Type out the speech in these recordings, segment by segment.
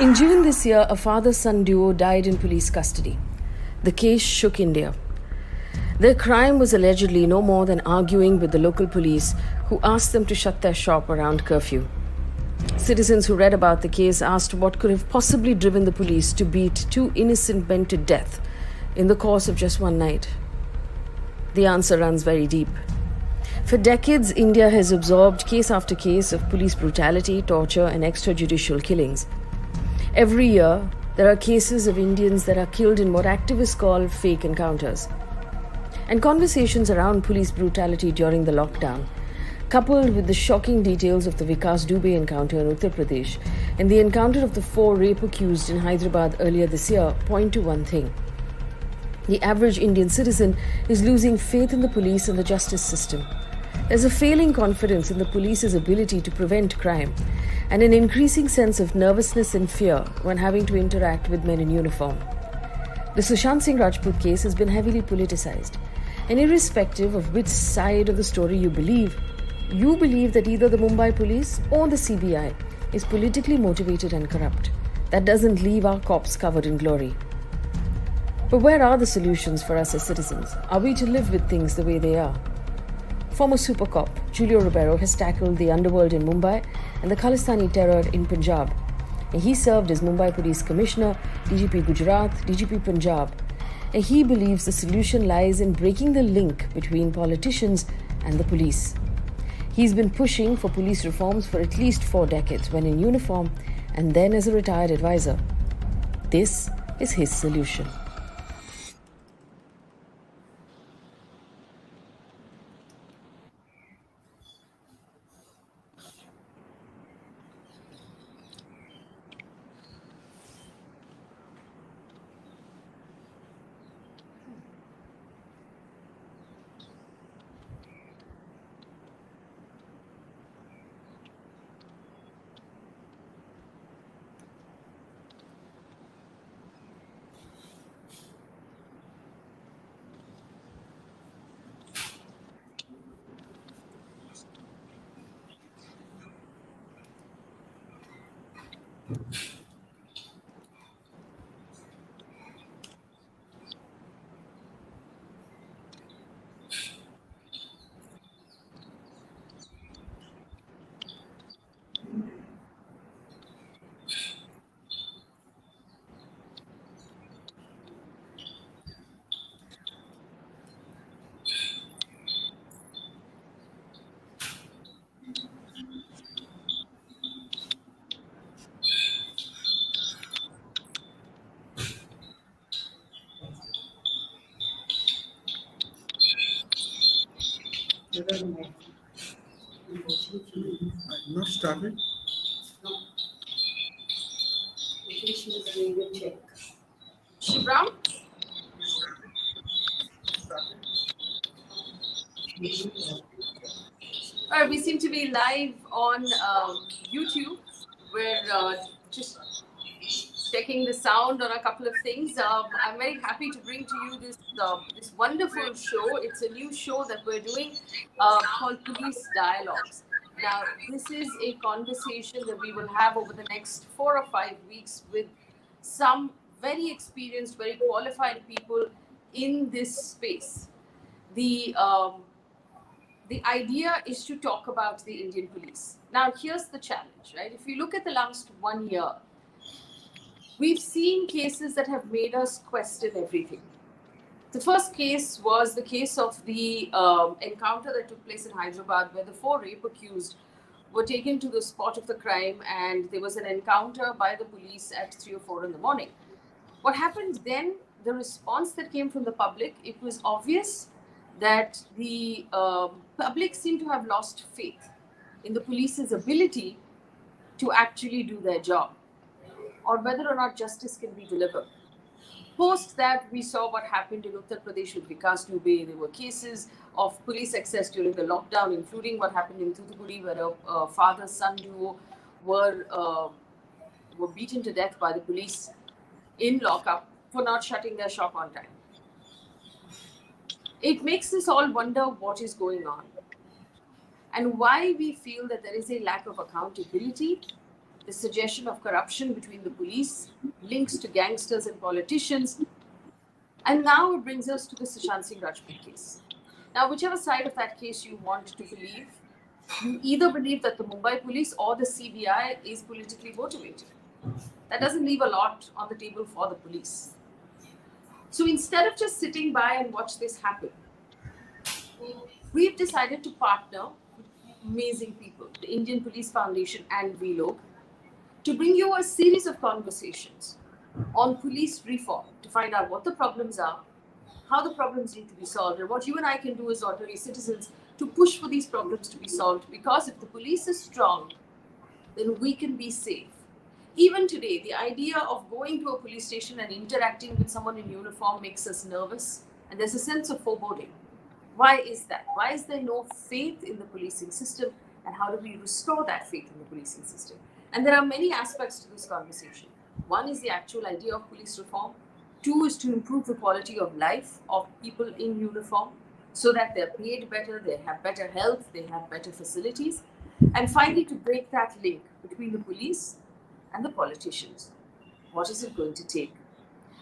In June this year, a father-son duo died in police custody. The case shook India. Their crime was allegedly no more than arguing with the local police, who asked them to shut their shop around curfew. Citizens who read about the case asked what could have possibly driven the police to beat two innocent men to death in the course of just one night. The answer runs very deep. For decades, India has absorbed case after case of police brutality, torture, and extrajudicial killings. Every year, there are cases of Indians that are killed in what activists call fake encounters. And conversations around police brutality during the lockdown, coupled with the shocking details of the Vikas Dubey encounter in Uttar Pradesh and the encounter of the 4 rape accused in Hyderabad earlier this year, point to one thing. The average Indian citizen is losing faith in the police and the justice system. There's a failing confidence in the police's ability to prevent crime, and an increasing sense of nervousness and fear when having to interact with men in uniform. The Sushant Singh Rajput case has been heavily politicized, and irrespective of which side of the story you believe that either the Mumbai police or the CBI is politically motivated and corrupt. That doesn't leave our cops covered in glory. But where are the solutions for us as citizens? Are we to live with things the way they are? Former super cop Julio Ribeiro has tackled the underworld in Mumbai and the Khalistani terror in Punjab. And he served as Mumbai Police Commissioner, DGP Gujarat, DGP Punjab. And he believes the solution lies in breaking the link between politicians and the police. He's been pushing for police reforms for at least 4 decades, when in uniform and then as a retired advisor. This is his solution. Not started. She Brown? All right, we seem to be live on YouTube. We're just checking the sound on a couple of things. I'm very happy to bring to you this wonderful show. It's a new show that we're doing called Police Dialogues. Now, this is a conversation that we will have over the next 4 or 5 weeks with some very experienced, very qualified people in this space. The idea is to talk about the Indian police. Now, here's the challenge, right? If you look at the last 1 year, we've seen cases that have made us question everything. The first case was the case of the encounter that took place in Hyderabad, where the 4 rape accused were taken to the spot of the crime, and there was an encounter by the police at 3 or 4 in the morning. What happened then, the response that came from the public, it was obvious that the public seemed to have lost faith in the police's ability to actually do their job, or whether or not justice can be delivered. Post that, we saw what happened in Uttar Pradesh with Vikas Dubey. There were cases of police excess during the lockdown, including what happened in Thoothukudi, where a father-son duo were beaten to death by the police in lockup for not shutting their shop on time. It makes us all wonder what is going on and why we feel that there is a lack of accountability the suggestion of corruption between the police, links to gangsters and politicians, and now it brings us to the Sushant Singh Rajput case. Now, whichever side of that case you want to believe, you either believe that the Mumbai police or the CBI is politically motivated. That doesn't leave a lot on the table for the police. So instead of just sitting by and watch this happen, we've decided to partner with amazing people, the Indian Police Foundation and VLOG, to bring you a series of conversations on police reform to find out what the problems are, how the problems need to be solved, and what you and I can do as ordinary citizens to push for these problems to be solved. Because if the police is strong, then we can be safe. Even today, the idea of going to a police station and interacting with someone in uniform makes us nervous, and there's a sense of foreboding. Why is that? Why is there no faith in the policing system, and how do we restore that faith in the policing system? And there are many aspects to this conversation. One is the actual idea of police reform. Two is to improve the quality of life of people in uniform so that they're paid better, they have better health, they have better facilities. And finally, to break that link between the police and the politicians. What is it going to take?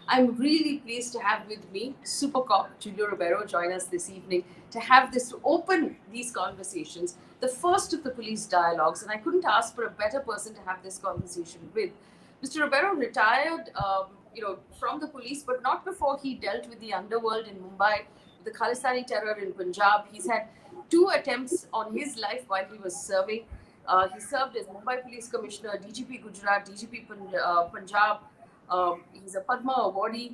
I'm really pleased to have with me Super Cop Julio Ribeiro join us this evening to have this, to open these conversations, the first of the police dialogues. And I couldn't ask for a better person to have this conversation with. Mr. Ribeiro retired from the police, but not before he dealt with the underworld in Mumbai, the Khalistani terror in Punjab. He's had 2 attempts on his life while he was serving. He served as Mumbai Police Commissioner, DGP Gujarat, DGP Punjab. He's a Padma awardee.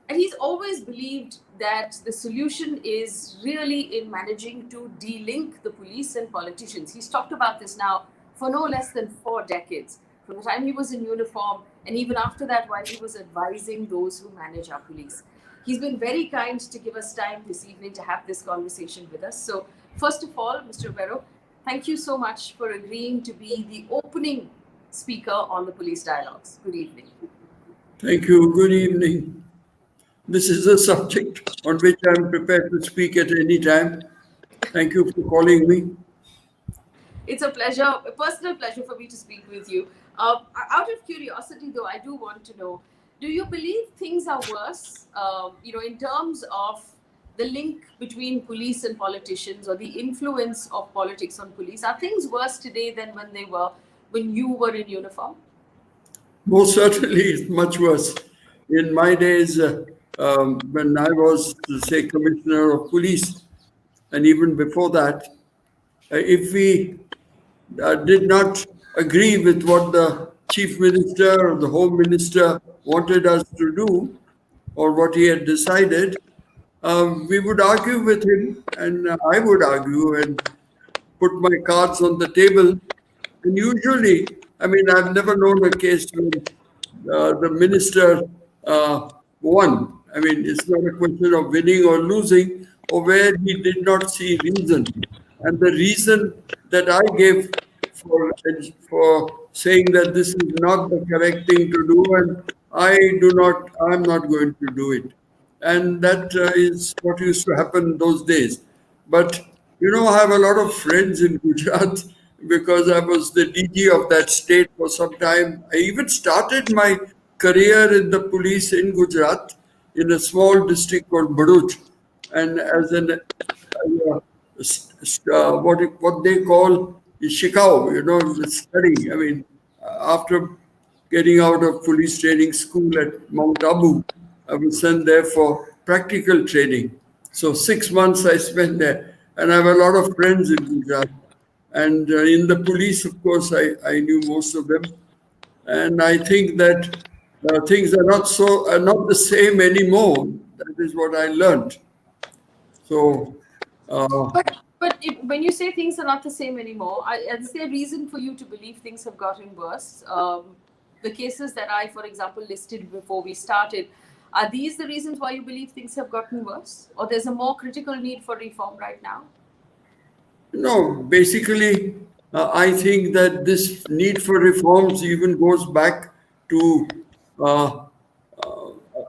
And he's always believed that the solution is really in managing to de-link the police and politicians. He's talked about this now for no less than 4 decades, from the time he was in uniform and even after that while he was advising those who manage our police. He's been very kind to give us time this evening to have this conversation with us. So first of all, Mr. Ribeiro, thank you so much for agreeing to be the opening speaker on the Police Dialogues. Good evening. Thank you. Good evening. This is a subject on which I'm prepared to speak at any time. Thank you for calling me. It's a pleasure, a personal pleasure for me to speak with you. Out of curiosity, though, I do want to know, do you believe things are worse, in terms of the link between police and politicians or the influence of politics on police? Are things worse today than when you were in uniform? Most certainly, it's much worse. In my days, when I was, say, Commissioner of Police, and even before that, if we did not agree with what the Chief Minister or the Home Minister wanted us to do, or what he had decided, we would argue with him, and I would argue and put my cards on the table. And usually, I've never known a case when the minister won. It's not a question of winning or losing, or where he did not see reason. And the reason that I gave for saying that this is not the correct thing to do, and I'm not going to do it. And that is what used to happen those days. But, I have a lot of friends in Gujarat because I was the DG of that state for some time. I even started my career in the police in Gujarat in a small district called Bharuch, and as what they call Shikau, study. After getting out of police training school at Mount Abu, I was sent there for practical training. So 6 months I spent there, and I have a lot of friends in Gujarat. And in the police, of course, I knew most of them. And I think that things are not the same anymore. That is what I learned. So. When you say things are not the same anymore, is there a reason for you to believe things have gotten worse? The cases that I, for example, listed before we started, are these the reasons why you believe things have gotten worse? Or there's a more critical need for reform right now? No, basically, I think that this need for reforms even goes back to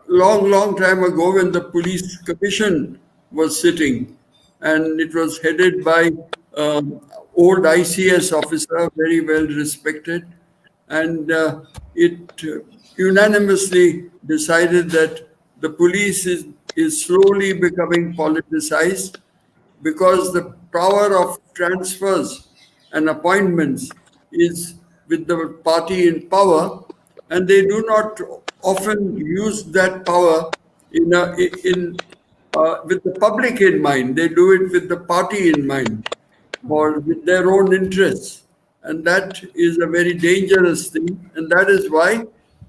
long time ago when the police commission was sitting, and it was headed by old ICS officer, very well respected, and it unanimously decided that the police is slowly becoming politicized because the power of transfers and appointments is with the party in power, and they do not often use that power with the public in mind. They do it with the party in mind or with their own interests. And that is a very dangerous thing. And that is why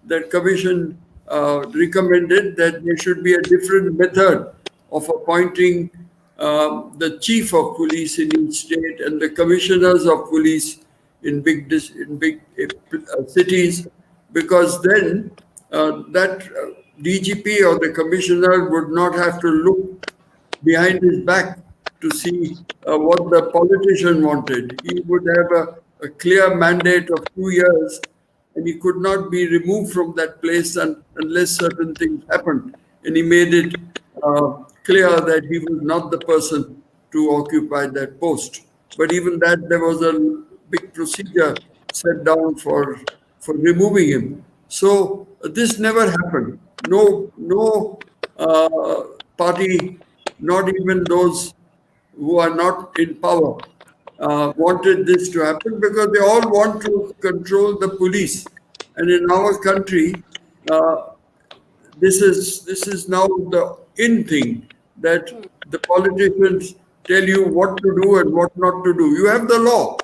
the commission recommended that there should be a different method of appointing the chief of police in each state and the commissioners of police in big cities, because then that DGP or the commissioner would not have to look behind his back to see what the politician wanted. He would have a clear mandate of 2 years, and he could not be removed from that place unless certain things happened. And he made it clear that he was not the person to occupy that post. But even that, there was a big procedure set down for removing him. So this never happened. No party, not even those who are not in power, wanted this to happen, because they all want to control the police. And in our country, this is now the in thing, that the politicians tell you what to do and what not to do. You have the law,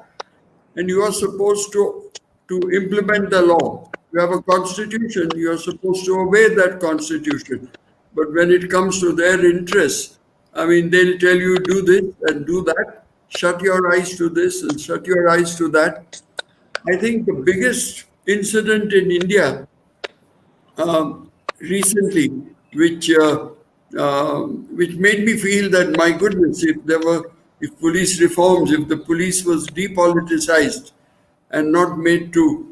and you are supposed to implement the law. You have a constitution, you are supposed to obey that constitution. But when it comes to their interests, I mean, they'll tell you do this and do that, shut your eyes to this and shut your eyes to that. I think the biggest incident in India recently, which made me feel that, my goodness, if police reforms, if the police was depoliticized and not made to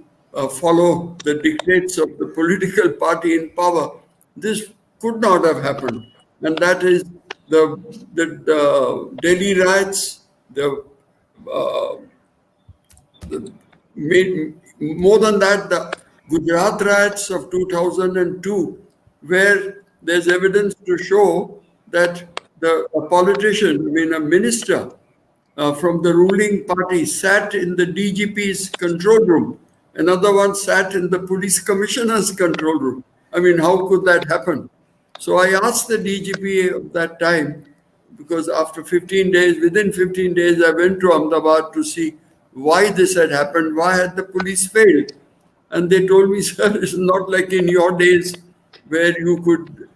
follow the dictates of the political party in power, this could not have happened. And that is the Delhi riots, more than that, the Gujarat riots of 2002, where there's evidence to show that a politician, I mean a minister from the ruling party, sat in the DGP's control room. Another one sat in the police commissioner's control room. I mean, how could that happen? So I asked the DGP at that time, because after 15 days, within 15 days, I went to Ahmedabad to see why this had happened, why had the police failed. And they told me, sir, it's not like in your days where you could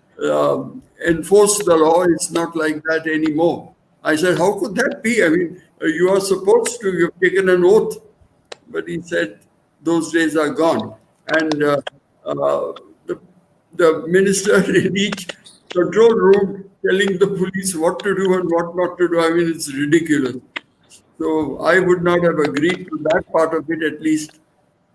enforce the law. It's not like that anymore. I said, how could that be? I mean, you are supposed to, you've taken an oath. But he said, those days are gone. And the minister in each control room telling the police what to do and what not to do, I mean, it's ridiculous. So I would not have agreed to that part of it, at least.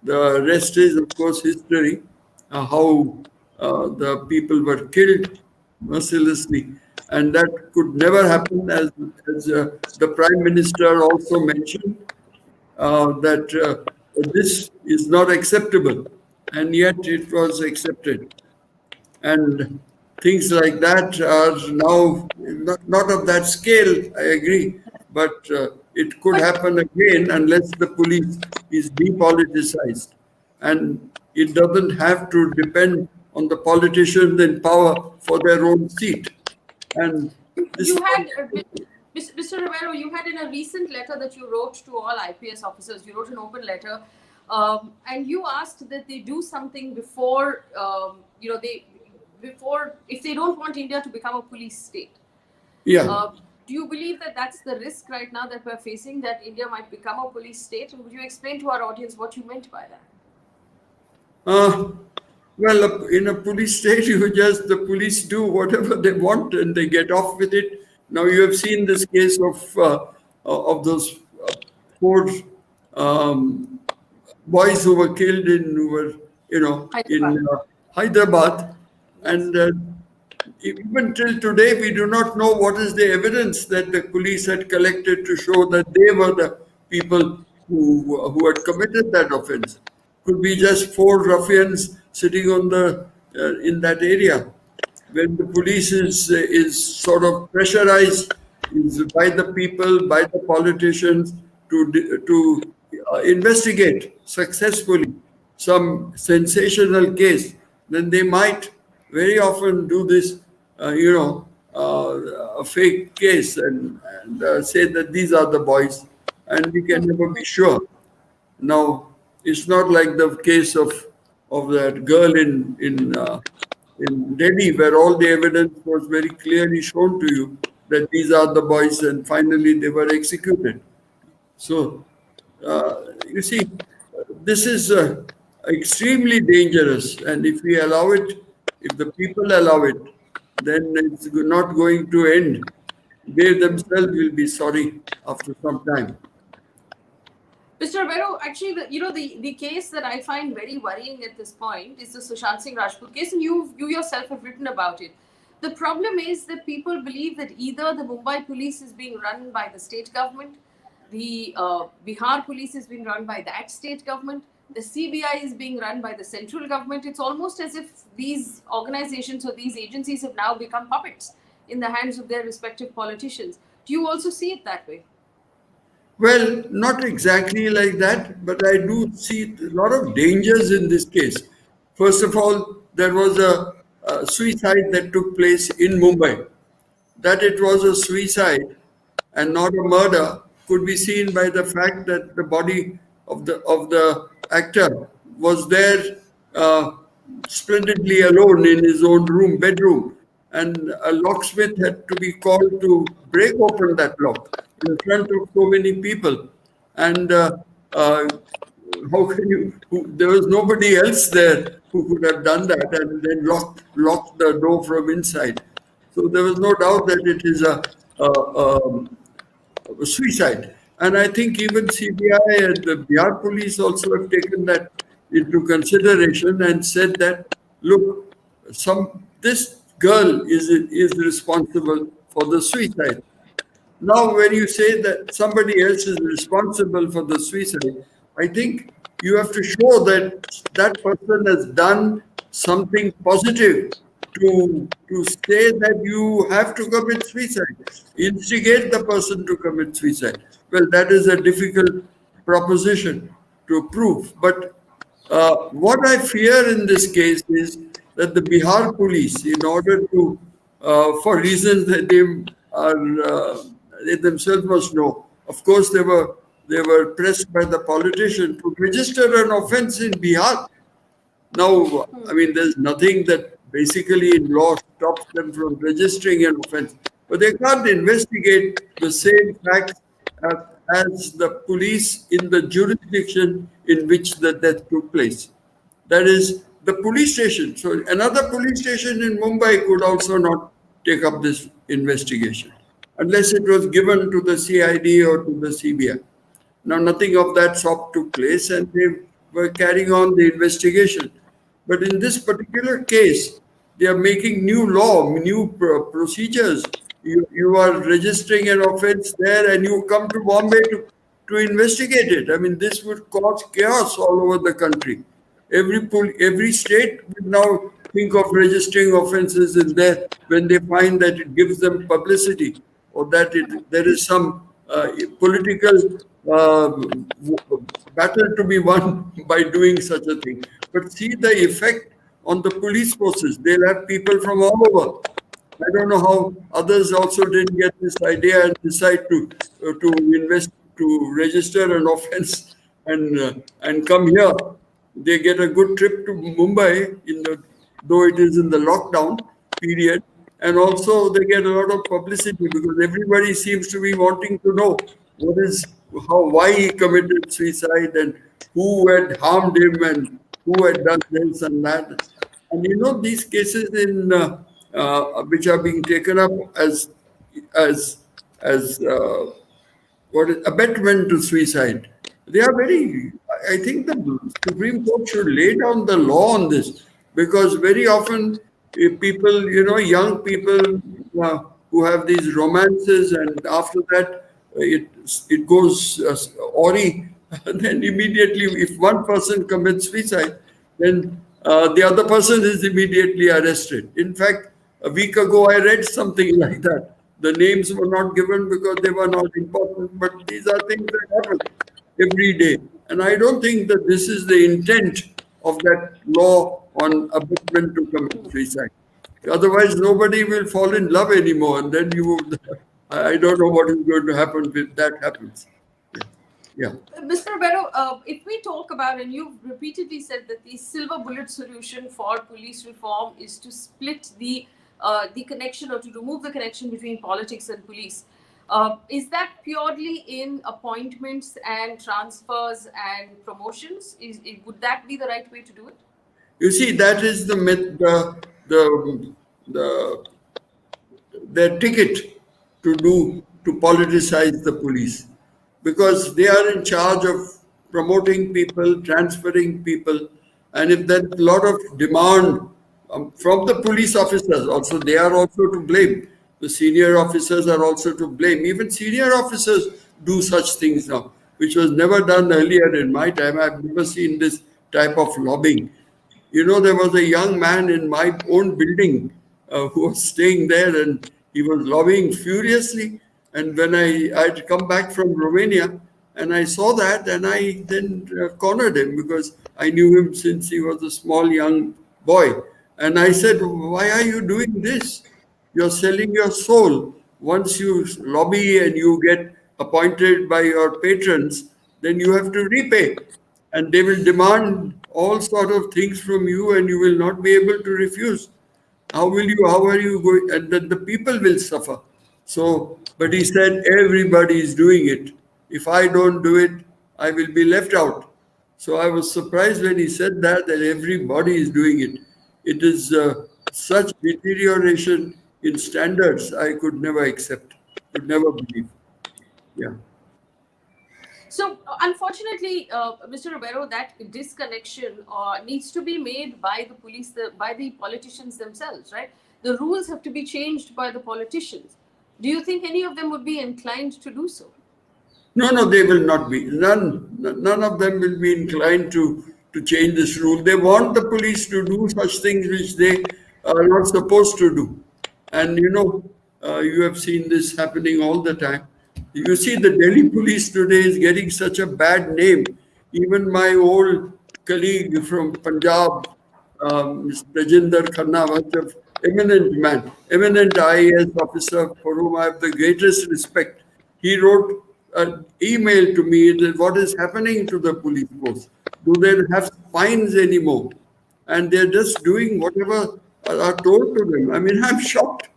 The rest is, of course, history, how the people were killed mercilessly. And that could never happen, as the Prime Minister also mentioned, that this is not acceptable. And yet it was accepted. And things like that are now not of that scale, I agree, but it could happen again unless the police is depoliticized. And it doesn't have to depend on the politicians in power for their own seat. And this you had, Mr. Romero, you had in a recent letter that you wrote to all IPS officers, you wrote an open letter, and you asked that they do something before, if they don't want India to become a police state. Yeah. Do you believe that that's the risk right now that we're facing, that India might become a police state? Would you explain to our audience what you meant by that? Well, in a police state, the police do whatever they want and they get off with it. Now, you have seen this case of those four boys who were killed in Hyderabad. And even till today, we do not know what is the evidence that the police had collected to show that they were the people who had committed that offense. could be just four ruffians sitting on the in that area. When the police is sort of pressurized is by the people, by the politicians to investigate successfully some sensational case, then they might very often do this, a fake case and say that these are the boys, and we can never be sure. Now, it's not like the case of that girl in Delhi, where all the evidence was very clearly shown to you that these are the boys, and finally they were executed. So, you see, this is extremely dangerous, and if we allow it, if the people allow it, then it's not going to end. They themselves will be sorry after some time. Mr. Rivero, actually, the case that I find very worrying at this point is the Sushant Singh Rajput case, and you yourself have written about it. The problem is that people believe that either the Mumbai police is being run by the state government, the Bihar police is being run by that state government, the CBI is being run by the central government. It's almost as if these organizations or these agencies have now become puppets in the hands of their respective politicians. Do you also see it that way? Well, not exactly like that, but I do see a lot of dangers in this case. First of all, there was a suicide that took place in Mumbai. That it was a suicide and not a murder could be seen by the fact that the body of the actor was there splendidly alone in his own bedroom, and a locksmith had to be called to break open that lock in front of so many people. And how can you? There was nobody else there who could have done that, and then locked the door from inside. So there was no doubt that it is a suicide. And I think even CBI and the Bihar police also have taken that into consideration and said that, look, this girl is responsible for the suicide. Now, when you say that somebody else is responsible for the suicide, I think you have to show that that person has done something positive to say that you have to commit suicide, instigate the person to commit suicide. Well, that is a difficult proposition to prove. But what I fear in this case is that the Bihar police, in order to, for reasons that they themselves must know, of course, they were pressed by the politician to register an offense in Bihar. Now, I mean, there's nothing that basically in law stops them from registering an offense, but they can't investigate the same facts as the police in the jurisdiction in which the death took place. That is the police station. So another police station in Mumbai could also not take up this investigation unless it was given to the CID or to the CBI. Now, nothing of that sort took place, and they were carrying on the investigation. But in this particular case, they are making new law, new procedures. You are registering an offense there, and you come to Bombay to investigate it. I mean, this would cause chaos all over the country. Every state would now think of registering offenses in there when they find that it gives them publicity, or that there is some political battle to be won by doing such a thing. But see the effect on the police forces. They'll have people from all over. I don't know how others also didn't get this idea and decide to register an offense and come here. They get a good trip to Mumbai though it is in the lockdown period, and also they get a lot of publicity because everybody seems to be wanting to know why he committed suicide and who had harmed him and who had done this and that. And these cases which are being taken up as abetment to suicide, they are very. I think the Supreme Court should lay down the law on this, because very often people, young people who have these romances, and after that it goes awry, And then immediately, if one person commits suicide, then the other person is immediately arrested. In fact, a week ago, I read something like that. The names were not given because they were not important, but these are things that happen every day. And I don't think that this is the intent of that law on abetment to commit suicide. Otherwise, nobody will fall in love anymore, and then you would. I don't know what is going to happen if that happens. Yeah. Mr. Barrow, if we talk about, and you've repeatedly said that the silver bullet solution for police reform is to split the connection, or to remove the connection between politics and police. Is that purely in appointments and transfers and promotions? Would that be the right way to do it? You see, that is the myth, the their ticket to politicize the police, because they are in charge of promoting people, transferring people, and if there's a lot of demand from the police officers, also they are also to blame. The senior officers are also to blame. Even senior officers do such things now, which was never done earlier in my time. I've never seen this type of lobbying. You know, there was a young man in my own building who was staying there, and he was lobbying furiously. And when I'd come back from Romania, and I saw that, and I then cornered him because I knew him since he was a small young boy. And I said, "Why are you doing this? You're selling your soul. Once you lobby and you get appointed by your patrons, then you have to repay. And they will demand all sort of things from you, and you will not be able to refuse. How are you going? And then the people will suffer." So, but he said, everybody is doing it. If I don't do it, I will be left out. So I was surprised when he said that everybody is doing it. It is such deterioration in standards I could never accept, could never believe. Yeah. So, unfortunately, Mr. Romero, that disconnection needs to be made by the police, by the politicians themselves, right? The rules have to be changed by the politicians. Do you think any of them would be inclined to do so? No, they will not be. None of them will be inclined to change this rule. They want the police to do such things which they are not supposed to do. And you have seen this happening all the time. You see, the Delhi police today is getting such a bad name. Even my old colleague from Punjab, Mr. Rajinder Khanna, was an eminent man, eminent IAS officer for whom I have the greatest respect. He wrote an email to me that what is happening to the police force? Do they have spines anymore? And they're just doing whatever are told to them. I mean, I'm shocked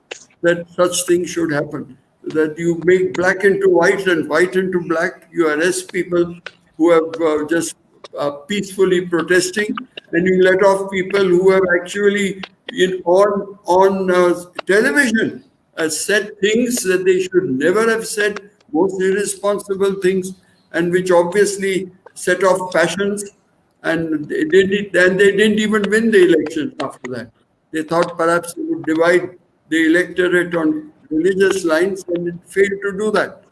that such things should happen. That you make black into white and white into black. You arrest people who have just peacefully protesting, and you let off people who have actually on television said things that they should never have said, most irresponsible things, and which obviously set off passions. And they didn't even win the election after that. They thought perhaps they would divide the electorate on religious lines, and it failed to do that.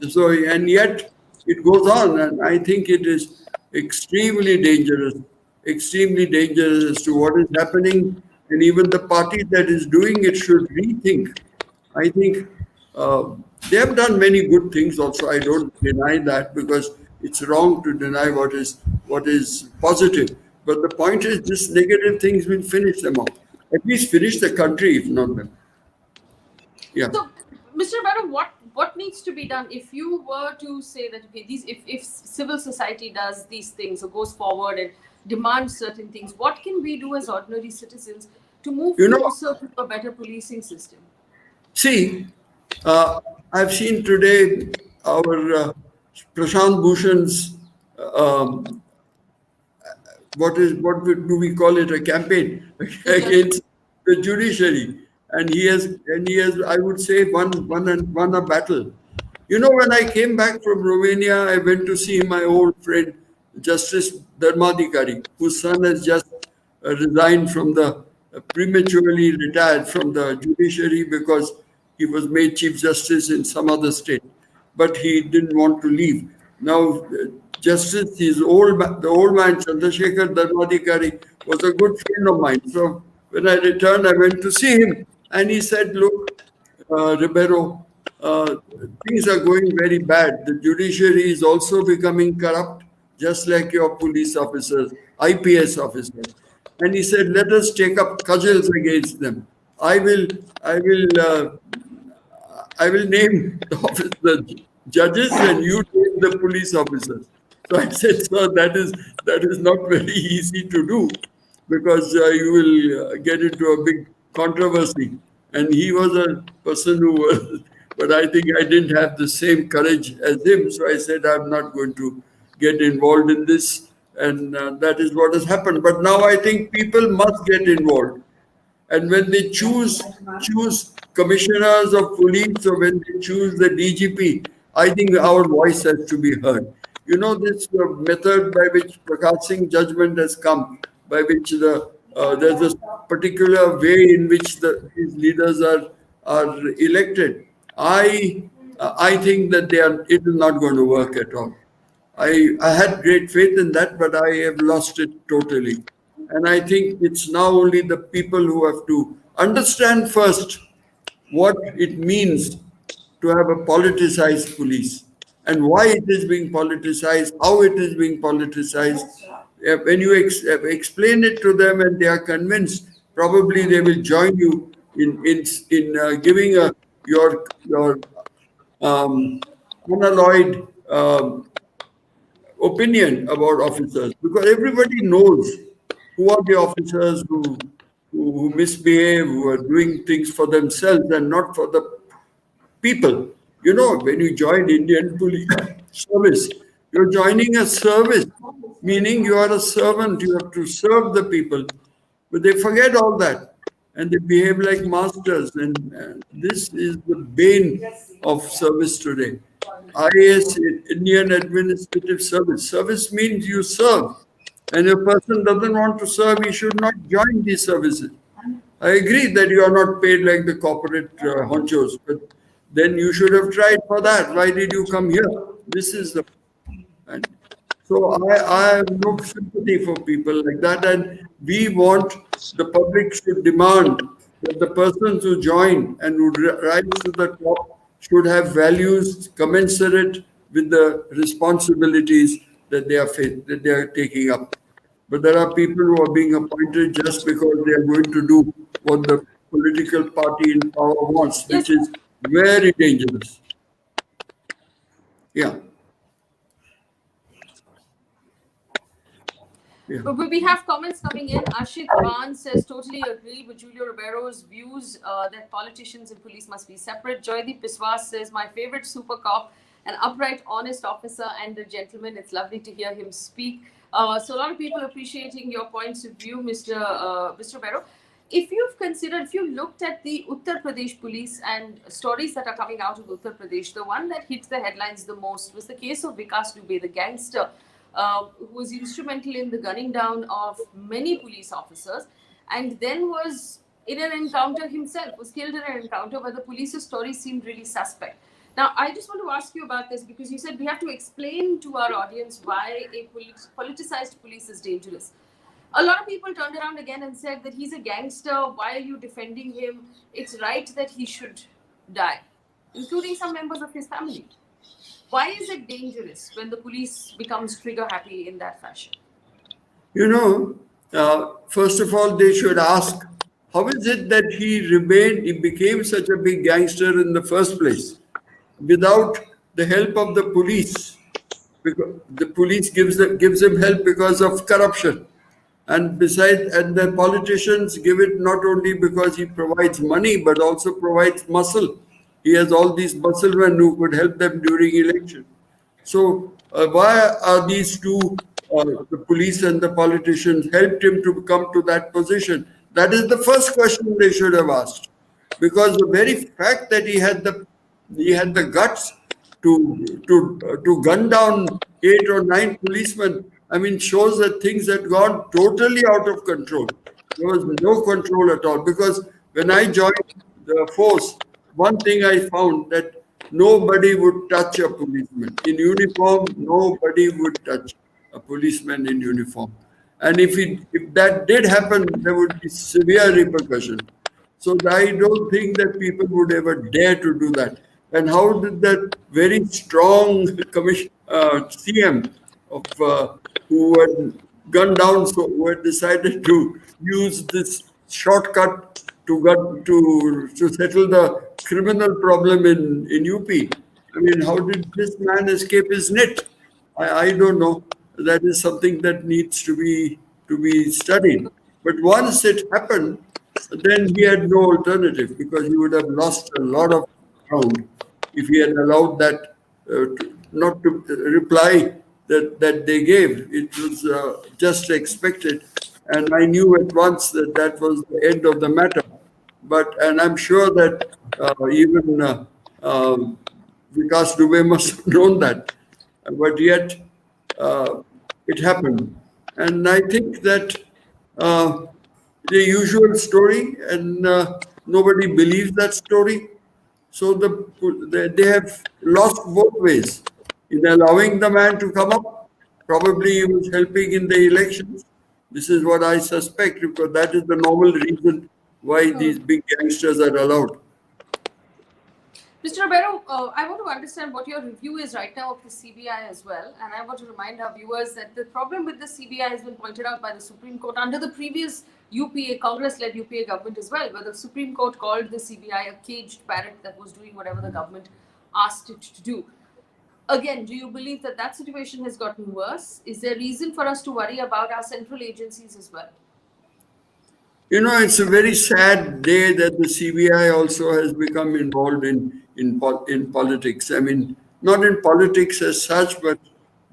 So, and yet it goes on, and I think it is extremely dangerous as to what is happening, and even the party that is doing it should rethink. I think they have done many good things also. I don't deny that, because it's wrong to deny what is positive. But the point is, this negative things will finish them off. At least finish the country, if not them. Yeah. So, Mr. Barrow, what needs to be done if you were to say that, okay, if civil society does these things or goes forward and demands certain things, what can we do as ordinary citizens to move closer to a better policing system? See, I've seen today our Prashant Bhushan's what do we call it, a campaign against the judiciary, and he has I would say won a battle. When I came back from Romania, I went to see my old friend Justice Dharmadhikari, whose son has just resigned from prematurely retired from the judiciary because he was made Chief Justice in some other state, but he didn't want to leave. Now, justice, the old man Chandrasekhar Dharmadhikari was a good friend of mine. So when I returned, I went to see him, and he said, "Look, Ribeiro, things are going very bad. The judiciary is also becoming corrupt, just like your police officers, IPS officers." And he said, "Let us take up cudgels against them. I will, I will, uh, I will name the judges, and you name the police officers." So I said, "Sir, that is not very easy to do, because you will get into a big controversy." And he was a person who was, but I think I didn't have the same courage as him. So I said, "I'm not going to get involved in this." And that is what has happened. But now I think people must get involved. And when they choose commissioners of police, or when they choose the DGP, I think our voice has to be heard. You know, this method by which Prakash Singh judgment has come, by which there's a particular way in which these leaders are elected. I think that it is not going to work at all. I had great faith in that, but I have lost it totally. And I think it's now only the people who have to understand first what it means to have a politicized police, and why it is being politicized, how it is being politicized. When you explain it to them and they are convinced, probably they will join you in giving your unalloyed opinion about officers, because everybody knows who are the officers who misbehave, who are doing things for themselves and not for the people. You know, when you join Indian police service, you're joining a service, meaning you are a servant, you have to serve the people. But they forget all that, and they behave like masters. And this is the bane of service today. IAS, Indian Administrative Service. Service means you serve. And if a person doesn't want to serve, he should not join these services. I agree that you are not paid like the corporate honchos, but then you should have tried for that. Why did you come here? This is the. And so I have no sympathy for people like that, and we want the public should demand that the persons who join and who rise to the top should have values commensurate with the responsibilities that they are taking up. But there are people who are being appointed just because they are going to do what the political party in power wants, which is very dangerous. Yeah. Yeah. But we have comments coming in. Ashit Khan says, totally agree with Julio Ribeiro's views that politicians and police must be separate. Joydeep Biswas says, my favorite super cop, an upright, honest officer and a gentleman. It's lovely to hear him speak. So a lot of people appreciating your points of view, Mr. Ribeiro. If you looked at the Uttar Pradesh police and stories that are coming out of Uttar Pradesh, the one that hit the headlines the most was the case of Vikas Dubey, the gangster, who was instrumental in the gunning down of many police officers, and then was in an encounter himself, was killed in an encounter where the police's story seemed really suspect. Now, I just want to ask you about this because you said we have to explain to our audience why a politicized police is dangerous. A lot of people turned around again and said that he's a gangster. Why are you defending him? It's right that he should die, including some members of his family. Why is it dangerous when the police becomes trigger happy in that fashion? You know, first of all, they should ask, how is it that he became such a big gangster in the first place without the help of the police? Because the police gives him help because of corruption. And the politicians give it not only because he provides money, but also provides muscle. He has all these musclemen who could help them during election. So why are these two, the police and the politicians, helped him to come to that position? That is the first question they should have asked. Because the very fact that he had the guts to gun down 8 or 9 policemen, I mean, shows that things had gone totally out of control. There was no control at all. Because when I joined the force, one thing I found that nobody would touch a policeman. In uniform, nobody would touch a policeman in uniform. And if that did happen, there would be severe repercussion. So I don't think that people would ever dare to do that. And how did that very strong CM of who had gunned down, so who had decided to use this shortcut to settle the criminal problem in UP? I mean, how did this man escape his net? I don't know. That is something that needs to be studied. But once it happened, then he had no alternative because he would have lost a lot of ground if he had allowed that not to reply that they gave. It was just expected, and I knew at once that that was the end of the matter. And I'm sure that even Vikas Dubey must have known that, but yet uh, it happened. And I think that uh, the usual story, and nobody believes that story. So they have lost both ways. In allowing the man to come up, probably he was helping in the elections. This is what I suspect, because that is the normal reason why these big gangsters are allowed. Mr. Ribeiro, I want to understand what your review is right now of the CBI as well. And I want to remind our viewers that the problem with the CBI has been pointed out by the Supreme Court under the previous UPA, Congress-led UPA government as well, where the Supreme Court called the CBI a caged parrot that was doing whatever the government asked it to do. Again, do you believe that that situation has gotten worse? Is there reason for us to worry about our central agencies as well? You know, it's a very sad day that the CBI also has become involved in politics. I mean, not in politics as such, but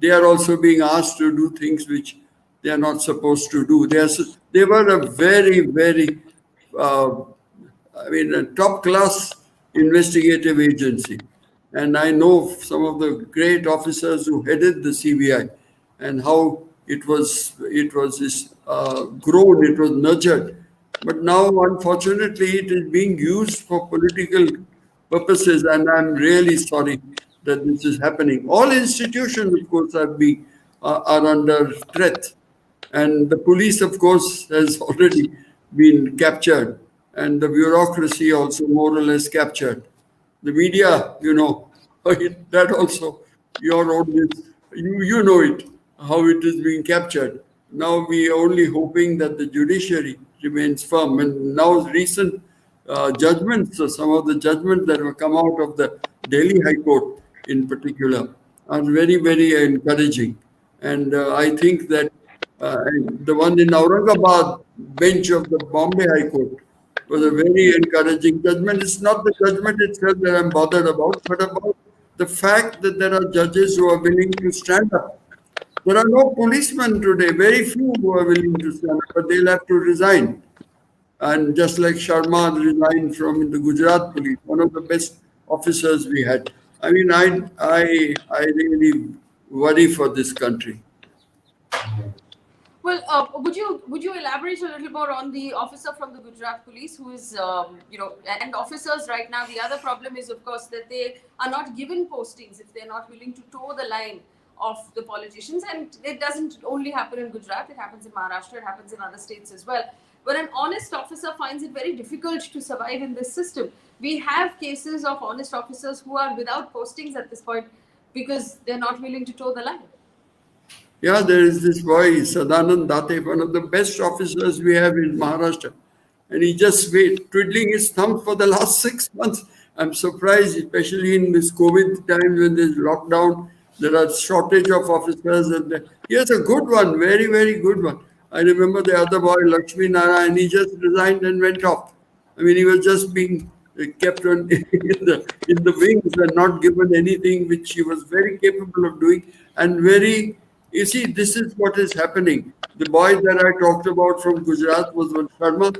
they are also being asked to do things which they are not supposed to do. They were a very, very, a top-class investigative agency. And I know some of the great officers who headed the CBI and how it was grown, it was nurtured. But now, unfortunately, it is being used for political purposes, and I'm really sorry that this is happening. All institutions, of course, are under threat, and the police, of course, has already been captured, and the bureaucracy also more or less captured. The media, that also your audience, you know it, how it is being captured. Now we are only hoping that the judiciary remains firm. And now recent judgments, so some of the judgments that have come out of the Delhi High Court in particular are very, very encouraging. And I think that the one in Aurangabad bench of the Bombay High Court was a very encouraging judgment. It's not the judgment itself that I'm bothered about, but about the fact that there are judges who are willing to stand up. There are no policemen today, very few who are willing to stand up, but they'll have to resign. And just like Sharma resigned from the Gujarat police, one of the best officers we had. I mean, I really worry for this country. Well, would you elaborate a little more on the officer from the Gujarat police who is, and officers right now? The other problem is, of course, that they are not given postings if they're not willing to toe the line of the politicians. And it doesn't only happen in Gujarat, it happens in Maharashtra, it happens in other states as well. But an honest officer finds it very difficult to survive in this system. We have cases of honest officers who are without postings at this point because they're not willing to toe the line. Yeah, there is this boy, Sadanand Date, one of the best officers we have in Maharashtra. And he just twiddling his thumb for the last 6 months. I'm surprised, especially in this COVID time when there's lockdown, there are shortage of officers. And he has a good one, very, very good one. I remember the other boy, Lakshmi Narayan, he just resigned and went off. I mean, he was just being kept in the wings and not given anything, which he was very capable of doing and very. You see, this is what is happening. The boy that I talked about from Gujarat was one Sharma,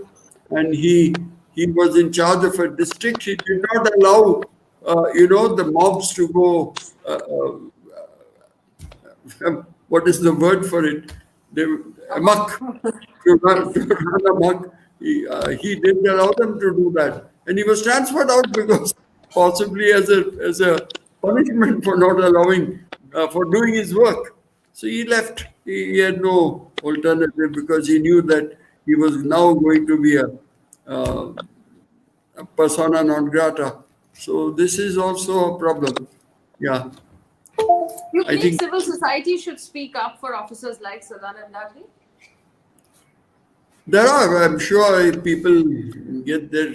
and he was in charge of a district. He did not allow, the mobs to go. What is the word for it? Amok. To run amok. He didn't allow them to do that, and he was transferred out because possibly as a punishment for not allowing for doing his work. So he left. He had no alternative because he knew that he was now going to be uh, a persona non grata. So this is also a problem. Yeah, You I think think civil society should speak up for officers like Sadanand Dadri? there are. I'm sure people get their,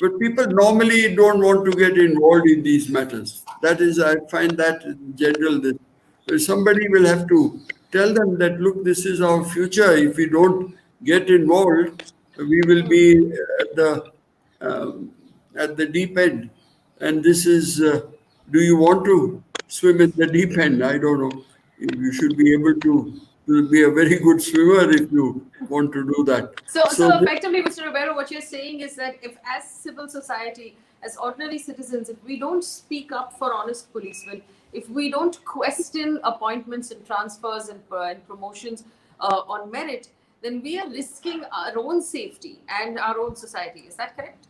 but people normally don't want to get involved in these matters. That is, I find that in general that somebody will have to tell them that look, this is our future. If we don't get involved, we will be um, at the deep end. And this is, do you want to swim in the deep end? I don't know. You should be able to be a very good swimmer if you want to do that. So effectively, Mr. Ribeiro, what you're saying is that if, as civil society, as ordinary citizens, if we don't speak up for honest policemen, if we don't question appointments and transfers and promotions on merit, then we are risking our own safety and our own society. Is that correct?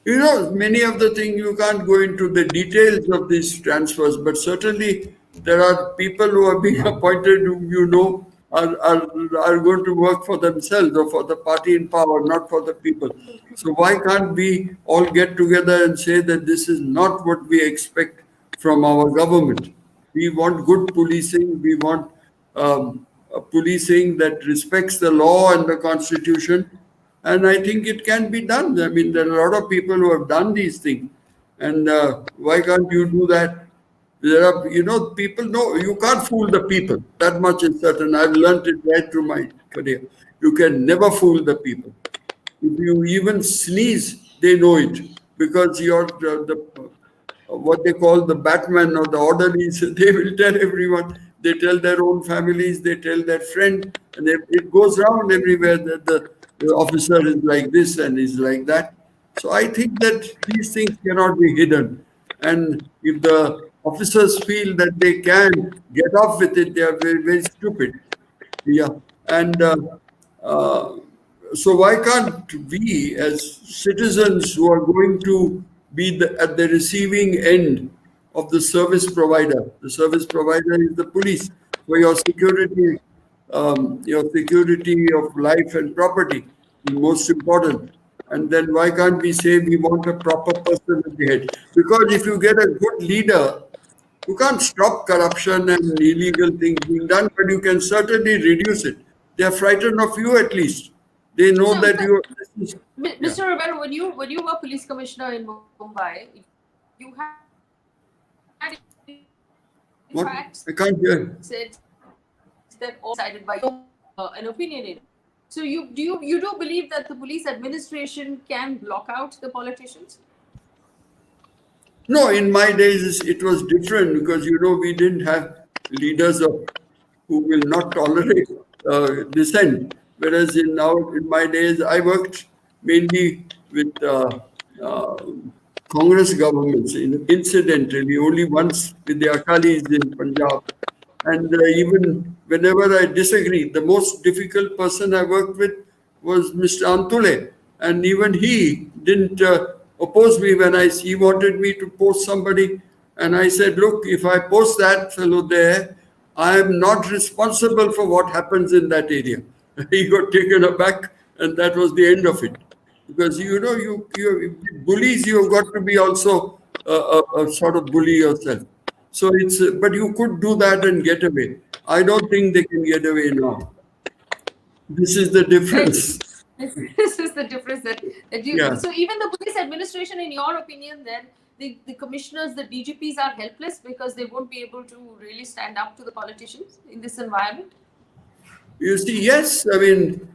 You know, many of the things you can't go into the details of these transfers, but certainly there are people who are being appointed who you know are going to work for themselves or for the party in power, not for the people. So why can't we all get together and say that this is not what we expect from our government? We want good policing. We want a policing that respects the law and the constitution. And I think it can be done. I mean, there are a lot of people who have done these things. And why can't you do that? There are, you know, people know you can't fool the people. That much is certain. I've learned it right through my career. You can never fool the people. If you even sneeze, they know it because you're the what they call the Batman or the orderlies. They will tell everyone. They tell their own families. They tell their friend, and it goes around everywhere that the officer is like this and is like that. So I think that these things cannot be hidden. And if the officers feel that they can get off with it, they are very, very stupid. Yeah. And uh, so why can't we, as citizens who are going to be at the receiving end of the service provider is the police for your security of life and property is most important. And then why can't we say we want a proper person at the head? Because if you get a good leader, you can't stop corruption and illegal things being done, but you can certainly reduce it. They are frightened of you at least. They know So, that you. Yeah. Mr. Rivera, when you were police commissioner in Mumbai, you had in What? fact I can't hear. said that all decided by an opinionated. So you do believe that the police administration can block out the politicians? No, in my days it was different because you know we didn't have leaders who will not tolerate dissent. Whereas in my days I worked mainly with uh, Congress governments. Incidentally, only once with the Akalis in Punjab. And even whenever I disagreed, the most difficult person I worked with was Mr. Antule. And even he didn't oppose me when he wanted me to post somebody. And I said, look, if I post that fellow there, I am not responsible for what happens in that area. He got taken aback, and that was the end of it. Because you know, you bullies, you've got to be also a sort of bully yourself. So it's, but you could do that and get away. I don't think they can get away now. This is the difference. This is the difference that you. Yeah. So even the police administration, in your opinion, then the commissioners, the DGPs are helpless because they won't be able to really stand up to the politicians in this environment. You see, yes, I mean,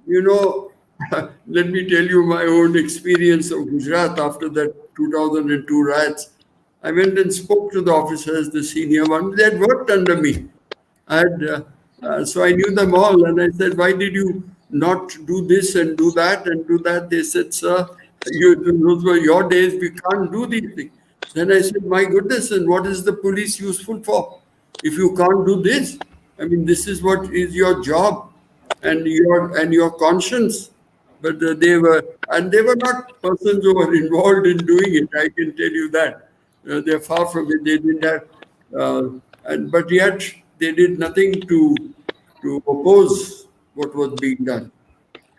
you know, let me tell you my own experience of Gujarat after that 2002 riots. I went and spoke to the officers, the senior ones. They had worked under me. So I knew them all, and I said, "Why did you not do this and do that and do that?" They said, "Sir, those were your days. We can't do these things." Then I said, "My goodness, and what is the police useful for? If you can't do this, I mean, this is what is your job and your conscience. but they were not persons who were involved in doing it. I can tell you that. They're far from it. They didn't have, but yet they did nothing to oppose what was being done.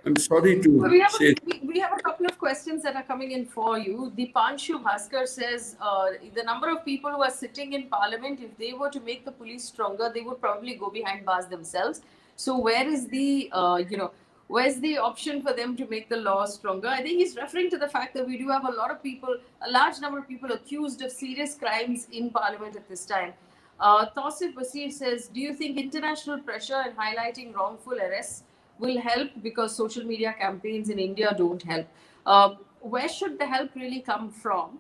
I'm sorry So to say. we have a couple of questions that are coming in for you. Dipanshu Bhaskar says the number of people who are sitting in Parliament, if they were to make the police stronger, they would probably go behind bars themselves. So where is the where's the option for them to make the law stronger? I think he's referring to the fact that we do have a lot of people, a large number of people accused of serious crimes in Parliament at this time. Tausif Basir says, do you think international pressure and highlighting wrongful arrests will help, because social media campaigns in India don't help? Where should the help really come from?